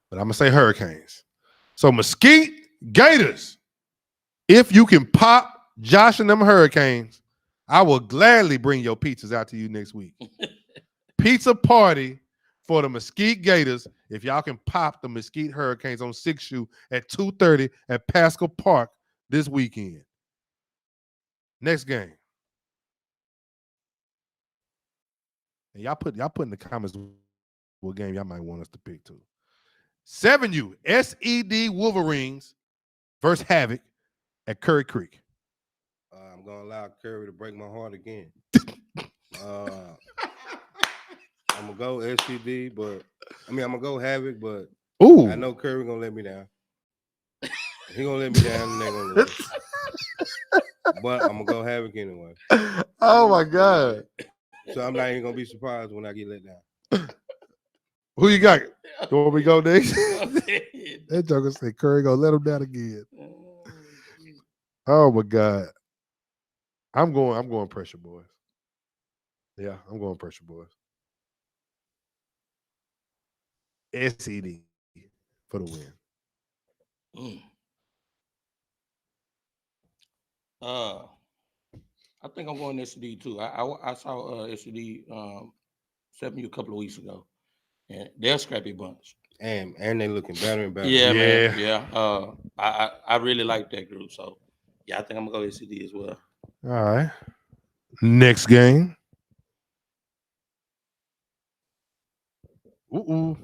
but I'm going to say Hurricanes. So Mesquite Gators. If you can pop Josh and them Hurricanes, I will gladly bring your pizzas out to you next week. Pizza party for the Mesquite Gators. If y'all can pop the Mesquite Hurricanes on 6U at 2:30 at Pascal Park this weekend. Next game. And y'all put in the comments what game y'all might want us to pick too. 7U SED Wolverines versus Havoc at Curry Creek. I'm gonna allow Curry to break my heart again. I'm gonna go SED, but I'm gonna go Havoc, but ooh, I know Curry gonna let me down. He gonna let me down and they gonna lose. But I'm gonna go Havoc anyway. Oh my God. So I'm not even gonna be surprised when I get let down. Who you got? You want me to go next? That joker said Curry gonna let him down again. Oh my God. I'm going pressure boys. Yeah, I'm going pressure boys. SED for the win. I think I'm going SED too. I saw SED 7U a couple of weeks ago. And they're a scrappy bunch. And they looking better and better. Yeah, Yeah. man. Yeah. I really like that group. So yeah, I think I'm gonna go SCD as well. All right. Next game. Ooh.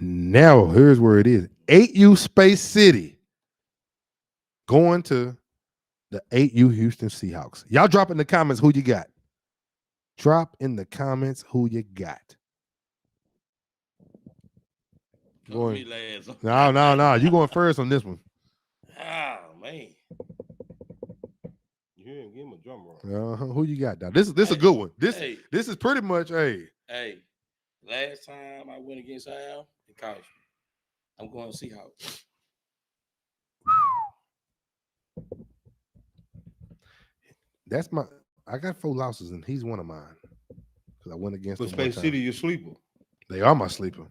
Now here's where it is. 8U Space City going to the 8U Houston Seahawks. Y'all drop in the comments who you got. Drop in the comments who you got. Me last. No. You going first on this one. Oh man. You didn't give him a drum roll. Who you got now? This is a good one. This is pretty much Hey, last time I went against Al, it cost me. I'm going Seahawks. That's my. I got 4 losses and he's one of mine because I went against. But Space City, your sleeper. They are my sleeper.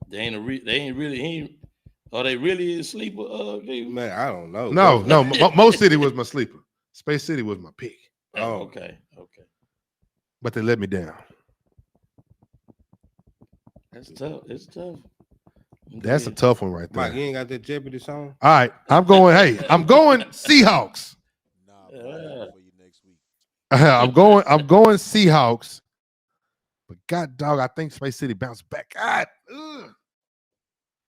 They are they really a sleeper? Man, I don't know. No. Mo City was my sleeper. Space City was my pick. Oh, okay. But they let me down. That's tough. It's tough. That's a tough one right there. Mike, you ain't got that Jeopardy song? All right, I'm going Seahawks. Nah, bro, I got it for you next week. I'm going Seahawks. But God dog, I think Space City bounced back. God,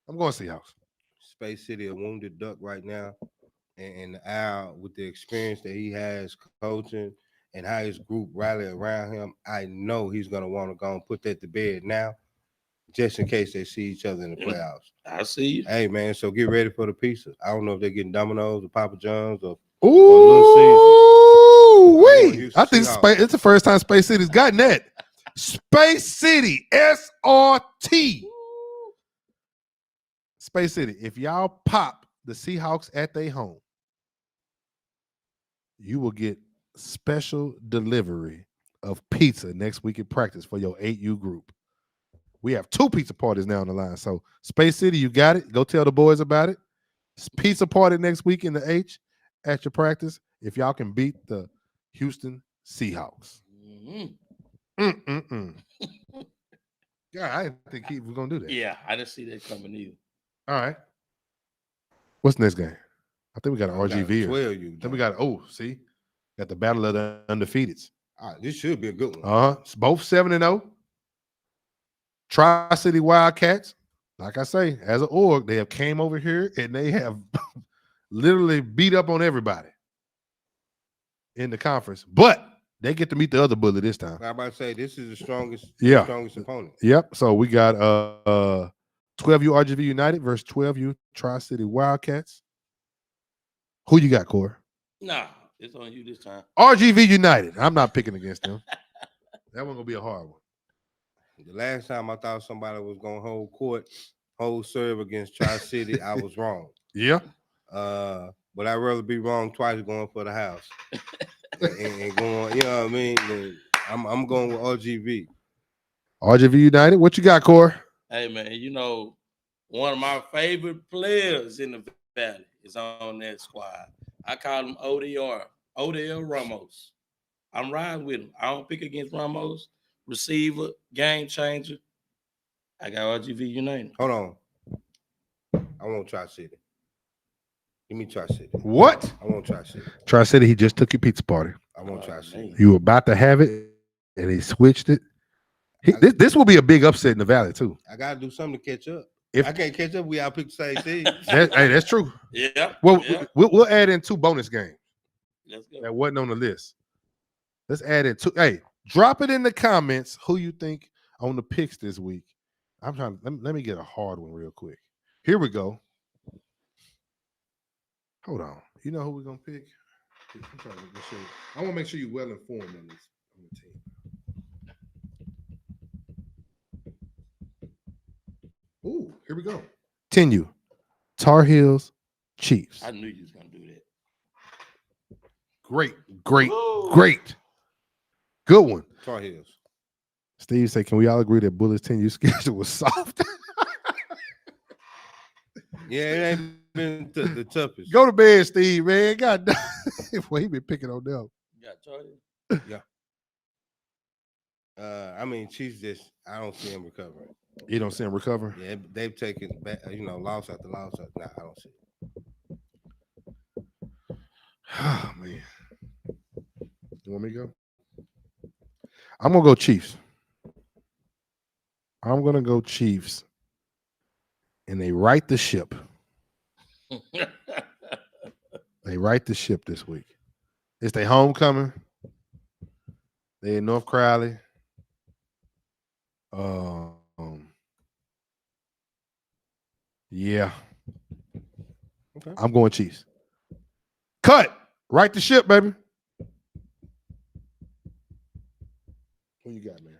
I'm going Seahawks. Space City a wounded duck right now. And Al, with the experience that he has coaching and how his group rally around him, I know he's going to want to go and put that to bed now, just in case they see each other in the playoffs. I see you. Hey, man, so get ready for the pizza. I don't know if they're getting Domino's or Papa John's or Ooh, wee. I think it's the first time Space City's gotten that. Space City, SRT. Space City, if y'all pop the Seahawks at their home, you will get special delivery of pizza next week in practice for your 8U group. We have 2 pizza parties now on the line. So Space City, you got it. Go tell the boys about it. It's pizza party next week in the H at your practice if y'all can beat the Houston Seahawks. Yeah, I didn't think he was going to do that. Yeah, I didn't see that coming either. All right. What's the next game? I think we got an RGV. Then we got, got the battle of the undefeateds. All right, this should be a good one. It's both 7-0. Tri-City Wildcats, like I say, as an org, they have came over here and they have literally beat up on everybody in the conference. But they get to meet the other bully this time. I'm about to say this is the strongest opponent. Yep. So we got 12U RGV United versus 12U Tri-City Wildcats. Who you got, Corey? Nah, it's on you this time. RGV United. I'm not picking against them. That one gonna be a hard one. The last time I thought somebody was gonna hold serve against Tri-City, I was wrong. Yeah. But I'd rather be wrong twice going for the house. and going, you know what I mean? And I'm going with RGV. RGV United. What you got, Corey? Hey man, you know, one of my favorite players in the Valley is on that squad. I call him Odell Ramos. I'm riding with him. I don't pick against Ramos. Receiver, game changer. I got RGV United. Hold on. I want Tri-City. Give me Tri-City. What? I want Tri-City. Tri-City, he just took your pizza party. I want Tri-City. You were about to have it, and he switched it. This will be a big upset in the Valley, too. I got to do something to catch up. If I can't catch up, we all pick the same team. That's true. Yeah. Well, we'll add in 2 bonus games. Let's go. That wasn't on the list. Let's add in 2. Hey, drop it in the comments who you think on the picks this week. I'm trying. Let me get a hard one real quick. Here we go. Hold on. You know who we're gonna pick? I'm trying to make sure. I want to make sure you're well informed on this on the team. Ooh, here we go. 10U. Tar Heels, Chiefs. I knew you was gonna do that. Great. Good one. Tar Heels. Steve say, can we all agree that Bullets 10U schedule was soft? Yeah, it ain't been the toughest. Go to bed, Steve, man. God damn. Well, he been picking on them. You got Yeah. I mean, Chiefs just I don't see him recovering. You don't see him recover? Yeah, they've taken back, loss after loss. Nah, I don't see it. Oh man. You want me to go? I'm gonna go Chiefs. I'm gonna go Chiefs. And they right the ship. They right the ship this week. It's their homecoming. They in North Crowley. Yeah. Okay. I'm going Chiefs. Cut. Right the ship, baby. Who you got, man?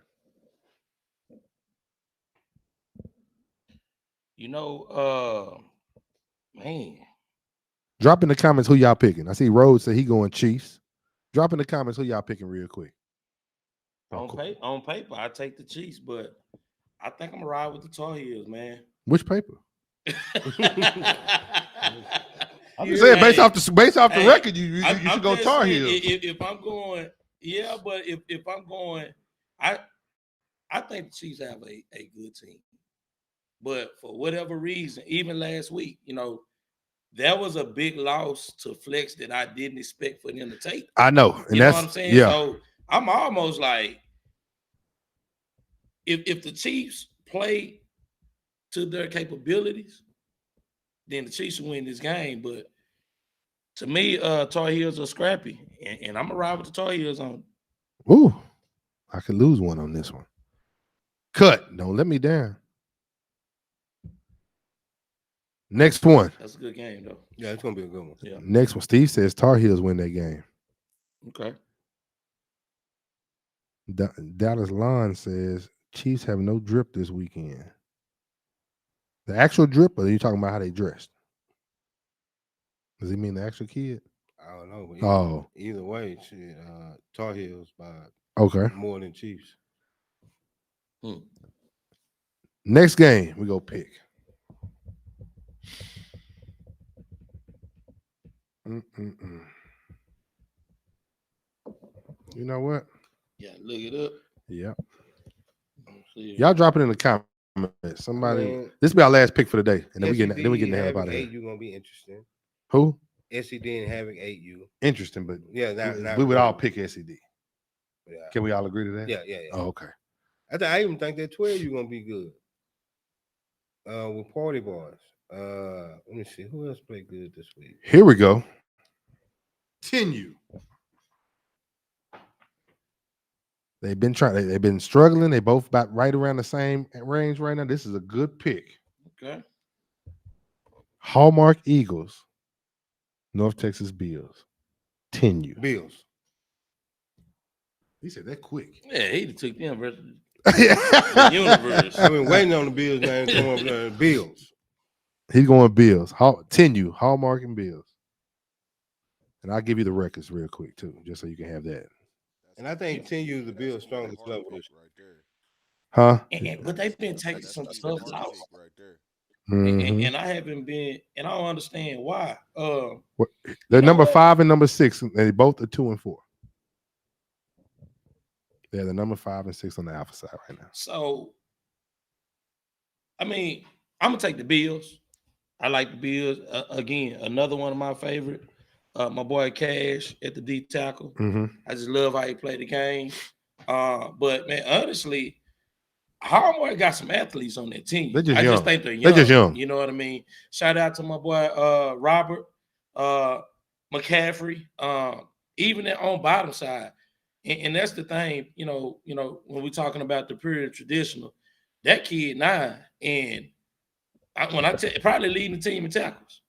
Man. Drop in the comments who y'all picking. I see Rhodes said he going Chiefs. Drop in the comments who y'all picking real quick. On paper, I take the Chiefs, but I think I'm gonna ride with the Tar Heels, man. Which paper? I'm just saying, based off the record, you should go Tar Heels. If I'm going, yeah, but if I'm going, I think the Chiefs have a good team. But for whatever reason, even last week, that was a big loss to Flex that I didn't expect for them to take. I know. And you know what I'm saying? Yeah. So I'm almost like, if the Chiefs play to their capabilities, then the Chiefs will win this game. But to me, Tar Heels are scrappy, and I'm gonna ride with the Tar Heels on. Ooh, I could lose one on this one. Cut. Don't let me down. Next one. That's a good game, though. Yeah, it's gonna be a good one. Yeah. Next one. Steve says Tar Heels win that game. Okay. Dallas Lon says Chiefs have no drip this weekend. The actual drip, or are you talking about how they dressed? Does he mean the actual kid? I don't know. But either way, shit, Tar Heels by more than Chiefs. Next game, we go pick. You know what? Yeah, look it up. Yep. Y'all drop it in the comments. Somebody, this be our last pick for the day, and then we get the hell out of here. You gonna be interesting. Who? SED and having 8U. Interesting, but yeah, we would all pick SED. Yeah. Can we all agree to that? Yeah. Oh, okay. I even think that 12U gonna be good. With Party Boys. Let me see who else played good this week. Here we go. 10U. They've been struggling. They both about right around the same range right now. This is a good pick. Okay. Hallmark Eagles, North Texas Bills. 10U. Bills. He said that quick. Yeah, he took them versus the universe. I've been waiting on the Bills man to come up there. Bills. He's going Bills. 10U, Hallmark and Bills. And I'll give you the records real quick too, just so you can have that. And I think 10U is the Bills' strongest level this year. Huh? But they've been taking some tough losses. Right there. Mm-hmm. And I haven't been, and I don't understand why. They're number 5 and number 6, and they both are 2 and 4. They're the number 5 and 6 on the alpha side right now. So, I mean, I'm gonna take the Bills. I like the Bills. Again, another one of my favorite. My boy Cash at the D tackle. Mm-hmm. I just love how he played the game. But man, honestly, Hallmark got some athletes on that team. They're just I young. just think they're young. They're just young. You know what I mean? Shout out to my boy Robert McCaffrey. Even on bottom side. And that's the thing, when we're talking about the period traditional, that kid 9, and probably leading the team in tackles.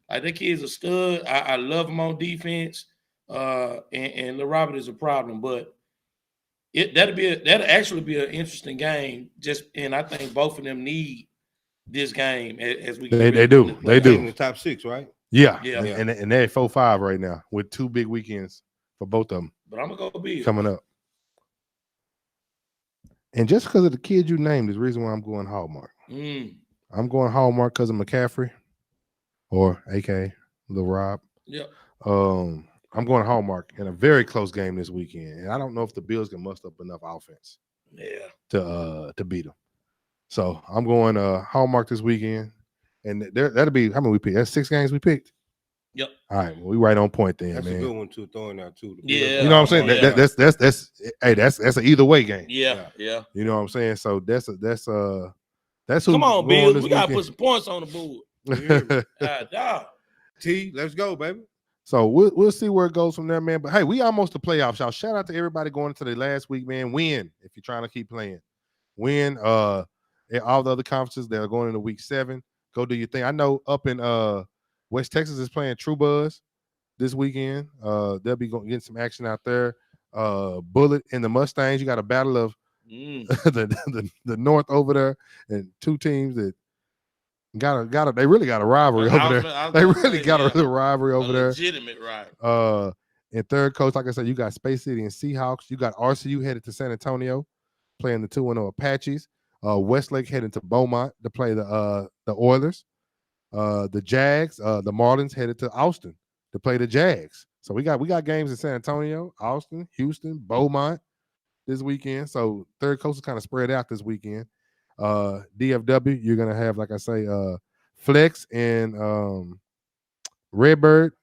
Like that kid's a stud. I love him on defense. And Lil Robert is a problem, but that'll actually be an interesting game. And I think both of them need this game as we get They do. In the top 6, right? Yeah. And they're at 4-5 right now with 2 big weekends for both of them. But I'm gonna go Bills coming up. And just because of the kid you named is the reason why I'm going Hallmark. I'm going Hallmark because of McCaffrey, or AK Lil Rob. Yep. I'm going to Hallmark in a very close game this weekend, and I don't know if the Bills can muster up enough offense to beat them. So I'm going Hallmark this weekend, and that'll be how many we picked? That's 6 games we picked. Yep. All right, well, we right on point then, That's man. a good one too. Throwing out too. Yeah. You know what I'm saying? Yeah. That's an either way game. Yeah. You know what I'm saying? So that's who. Come on, going Bills. this We gotta weekend. put some points on the board. Dog. T, let's go, baby. So we'll see where it goes from there, man. But hey, we almost the playoffs, y'all. Shout out to everybody going into the last week, man. Win if you're trying to keep playing. Win. All the other conferences that are going into week 7. Go do your thing. I know up in West Texas is playing True Buzz this weekend. They'll be getting some action out there. Bullet and the Mustangs. You got a battle of the North over there, and 2 teams that they really got a rivalry over there. They really got a real rivalry over there. Legitimate rivalry. And third coach, like I said, you got Space City and Seahawks. You got RCU headed to San Antonio, playing the 2-0 Apaches. Westlake heading to Beaumont to play the Oilers. The Jags, the Marlins headed to Austin to play the Jags. So we got games in San Antonio, Austin, Houston, Beaumont this weekend. So third coast is kind of spread out this weekend. DFW, you're gonna have, like I say, Flex and Redbird.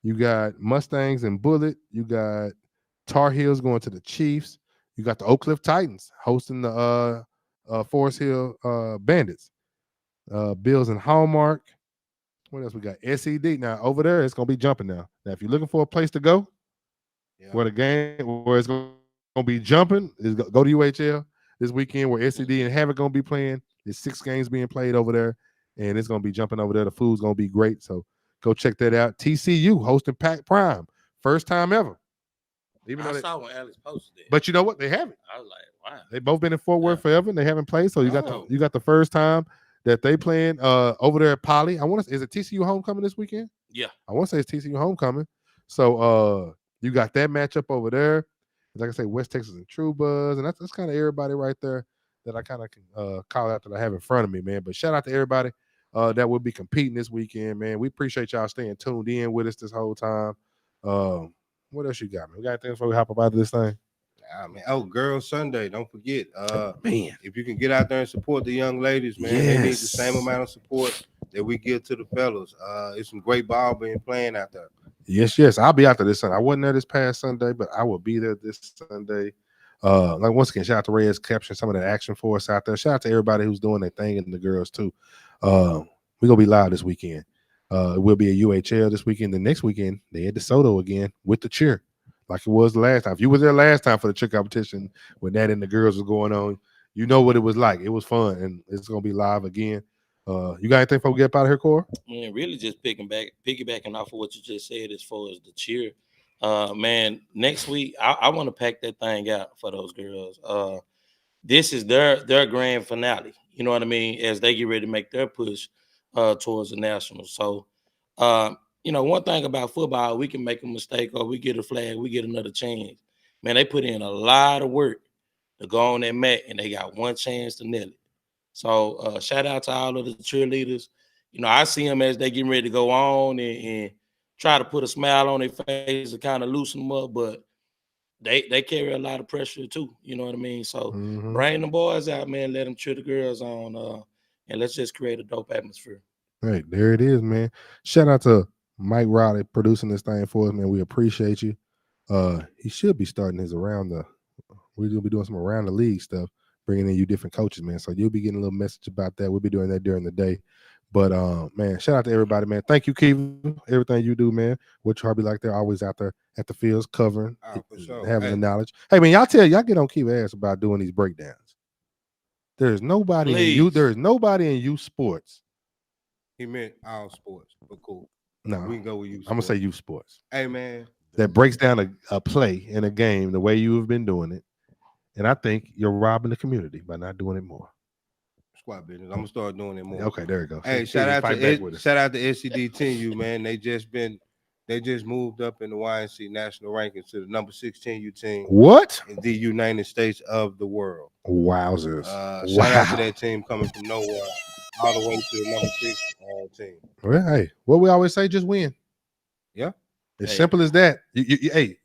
You got Mustangs and Bullet. You got Tar Heels going to the Chiefs. You got the Oak Cliff Titans hosting the Forest Hill Bandits. Bills and Hallmark. What else we got? SED. Now over there, it's gonna be jumping now. Now, if you're looking for a place to go, where it's gonna be jumping, is go to UHL this weekend, where SED and Havoc gonna be playing. There's 6 games being played over there, and it's gonna be jumping over there. The food's gonna be great. So go check that out. TCU hosting Pac Prime, first time ever. I saw when Alex posted it. But you know what? They haven't. I was like, wow. They both been in Fort Worth forever, and they haven't played. So you got the first time that they playing over there at Poly. Is it TCU homecoming this weekend? Yeah. I want to say it's TCU homecoming. So you got that matchup over there. Like I say, West Texas and True Buzz, and that's kind of everybody right there that I kind of can call out that I have in front of me, man. But shout out to everybody that will be competing this weekend, man. We appreciate y'all staying tuned in with us this whole time. What else you got, man? We got anything before we hop up out of this thing? Man. Oh, Girls Sunday. Don't forget. Man. If you can get out there and support the young ladies, man, they need the same amount of support that we give to the fellas. It's some great ball being playing out there. Yes. I'll be out there this Sunday. I wasn't there this past Sunday, but I will be there this Sunday. Like once again, shout out to Reyes capturing some of that action for us out there. Shout out to everybody who's doing their thing and the girls too. We're gonna be live this weekend. It will be a UHL this weekend. The next weekend, they head to Soto again with the cheer, like it was the last time. If you were there last time for the cheer competition when that and the girls was going on, you know what it was like. It was fun, and it's gonna be live again. You got anything before we get up out of here, Cora? Man, really just piggybacking off of what you just said as far as the cheer. Man, next week I want to pack that thing out for those girls. This is their grand finale. You know what I mean? As they get ready to make their push towards the nationals. So, one thing about football, we can make a mistake or we get a flag, we get another chance. Man, they put in a lot of work to go on that mat, and they got one chance to nail it. So, shout out to all of the cheerleaders. I see them as they getting ready to go on and try to put a smile on their face and kind of loosen them up, but they carry a lot of pressure too. You know what I mean? So bring the boys out, man. Let them cheer the girls on, and let's just create a dope atmosphere. Right, there it is, man. Shout out to Mike Riley producing this thing for us, man. We appreciate you. He should be starting his we're gonna be doing some around the league stuff, bringing in you different coaches, man. So you'll be getting a little message about that. We'll be doing that during the day. But man, shout out to everybody, man. Thank you, Keevan. Everything you do, man. What Harvey like they're always out there at the fields covering, for sure. having the knowledge. Hey man, y'all get on Keevan ass about doing these breakdowns. There's nobody in you. There is nobody in youth sports. He meant all sports, but cool. No, we can go with you. I'm gonna say youth sports. Hey man, that breaks down a play in a game the way you have been doing it, and I think you're robbing the community by not doing it more. Squad business. I'm gonna start doing it more. Okay, there you go. Hey, shout out to SCD10U, man. They just moved up in the YNC national rankings to the number 16U team. What? In the United States of the world. Wowzers. Shout out to that team coming from nowhere all the way to the number 6 team. Well, hey, what we always say, just win. Yeah. As simple as that. You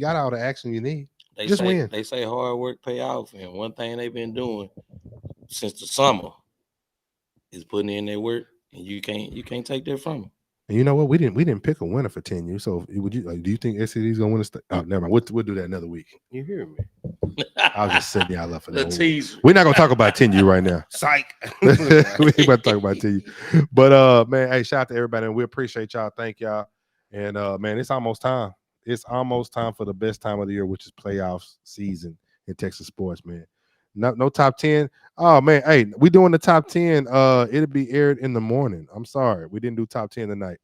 got all the action you need. Just win. They say hard work pay off, and one thing they've been doing since the summer is putting in their work, and you can't take that from them. And you know what? We didn't pick a winner for 10U. So would you do you think SCD is gonna win a Oh, never mind. We'll do that another week. You hear me? I was just setting y'all up for that. Tease. We're not gonna talk about 10U right now. Psych. We ain't about to talk about 10U. But man, hey, shout out to everybody, and we appreciate y'all. Thank y'all. And man, it's almost time. It's almost time for the best time of the year, which is playoffs season in Texas sports, man. No top 10. Oh man, hey, we doing the top 10. It'll be aired in the morning. I'm sorry, we didn't do top 10 tonight.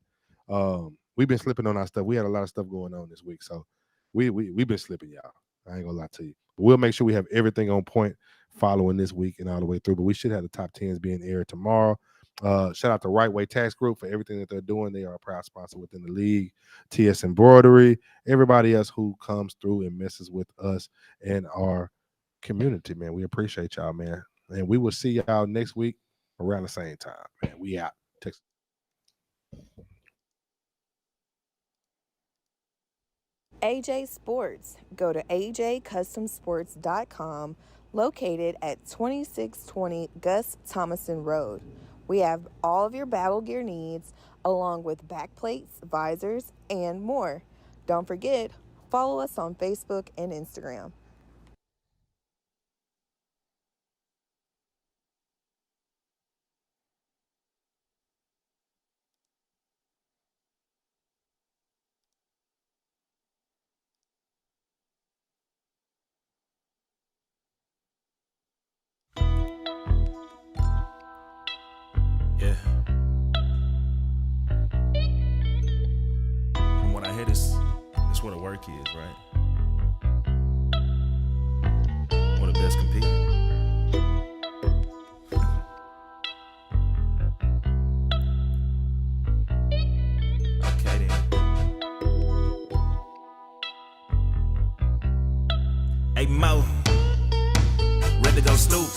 We've been slipping on our stuff. We had a lot of stuff going on this week, so we've been slipping, y'all. I ain't gonna lie to you. But we'll make sure we have everything on point following this week and all the way through. But we should have the top 10s being aired tomorrow. Shout out to Right Way Tax Group for everything that they're doing. They are a proud sponsor within the league. TS Embroidery, everybody else who comes through and messes with us and our community, man. We appreciate y'all, man. And we will see y'all next week around the same time, man. We out. Texas. AJ Sports. Go to ajcustomsports.com, located at 2620 Gus Thomason Road. We have all of your battle gear needs, along with backplates, visors, and more. Don't forget, follow us on Facebook and Instagram. Yeah. From what I hear, this where the work is, right? Where the best compete. Okay then. Hey Mo, ready to go stupid.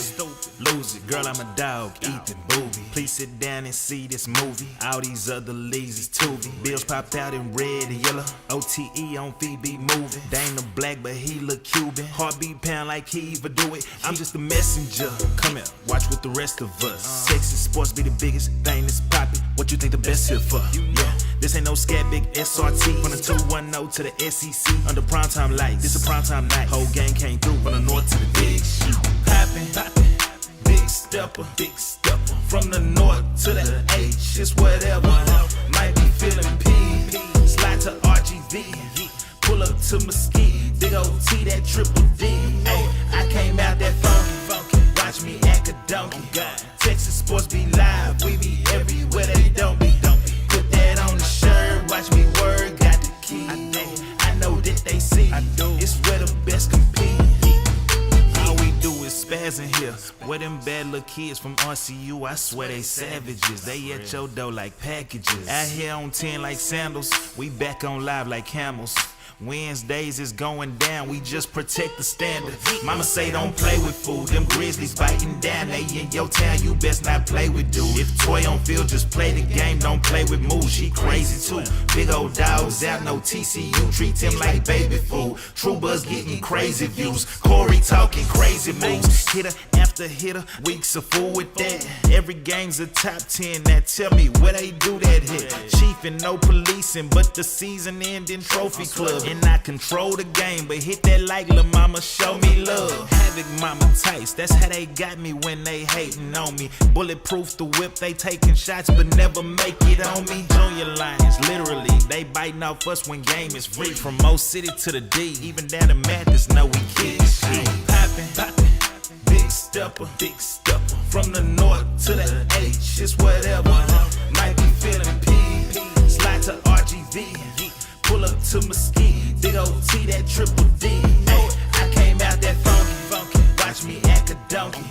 Lose it, girl, I'm a dog, Ethan Booby. Please sit down and see this movie. All these other leagues is Tubi. Bills popped out in red and yellow. OTE on Phoebe moving. Dana Black, but he look Cuban. Heartbeat pound like he even do it. I'm just a messenger. Come here, watch with the rest of us. Texas sports be the biggest thing that's poppin'. What you think the best here for? Yeah. This ain't no scat big SRT. From the 210 to the SEC. Under primetime lights, this a primetime night. Whole gang came through from the north to the big shoot. Poppin'. Big stepper. From the north to the H, it's whatever. Might be feeling P. Slide to RGV. Pull up to Mesquite. Big old T, that triple D. Ay, I came out that funky. Watch me act a donkey. Texas sports be live. We be everywhere they don't be. Put that on the shirt. Watch me word. Got the key. I know that they see. It's where the best compete. In here, where them bad little kids from RCU, I swear they savages. They at your door like packages. Out here on 10 like sandals, we back on live like camels. Wednesdays is going down, we just protect the standard. Mama say don't play with food, them grizzlies biting down. They in your town, you best not play with dude. If Toy on field, just play the game, don't play with moves. She crazy too. Big old dogs out, no TCU, treat him like baby food. True Buzz getting crazy views, Corey talking crazy moves. Hitter after hitter, weeks of fool with that. Every game's a top 10, now tell me where they do that hit. Chief and no policing, but the season ending trophy club. And I control the game, but hit that like lil' mama, show me love. Havoc mama Tice, that's how they got me when they hating on me. Bulletproof the whip, they taking shots, but never make it on me. Junior Lions, literally, they biting off us when game is free. From Mo City to the D, even down to Mathis, know we kids. Poppin', big stepper. From the north to the H, it's whatever. Might be feeling P. Slide to RGV. Pull up to Mesquite, big old T, that triple D. Ay, I came out that funky. Watch me act a donkey.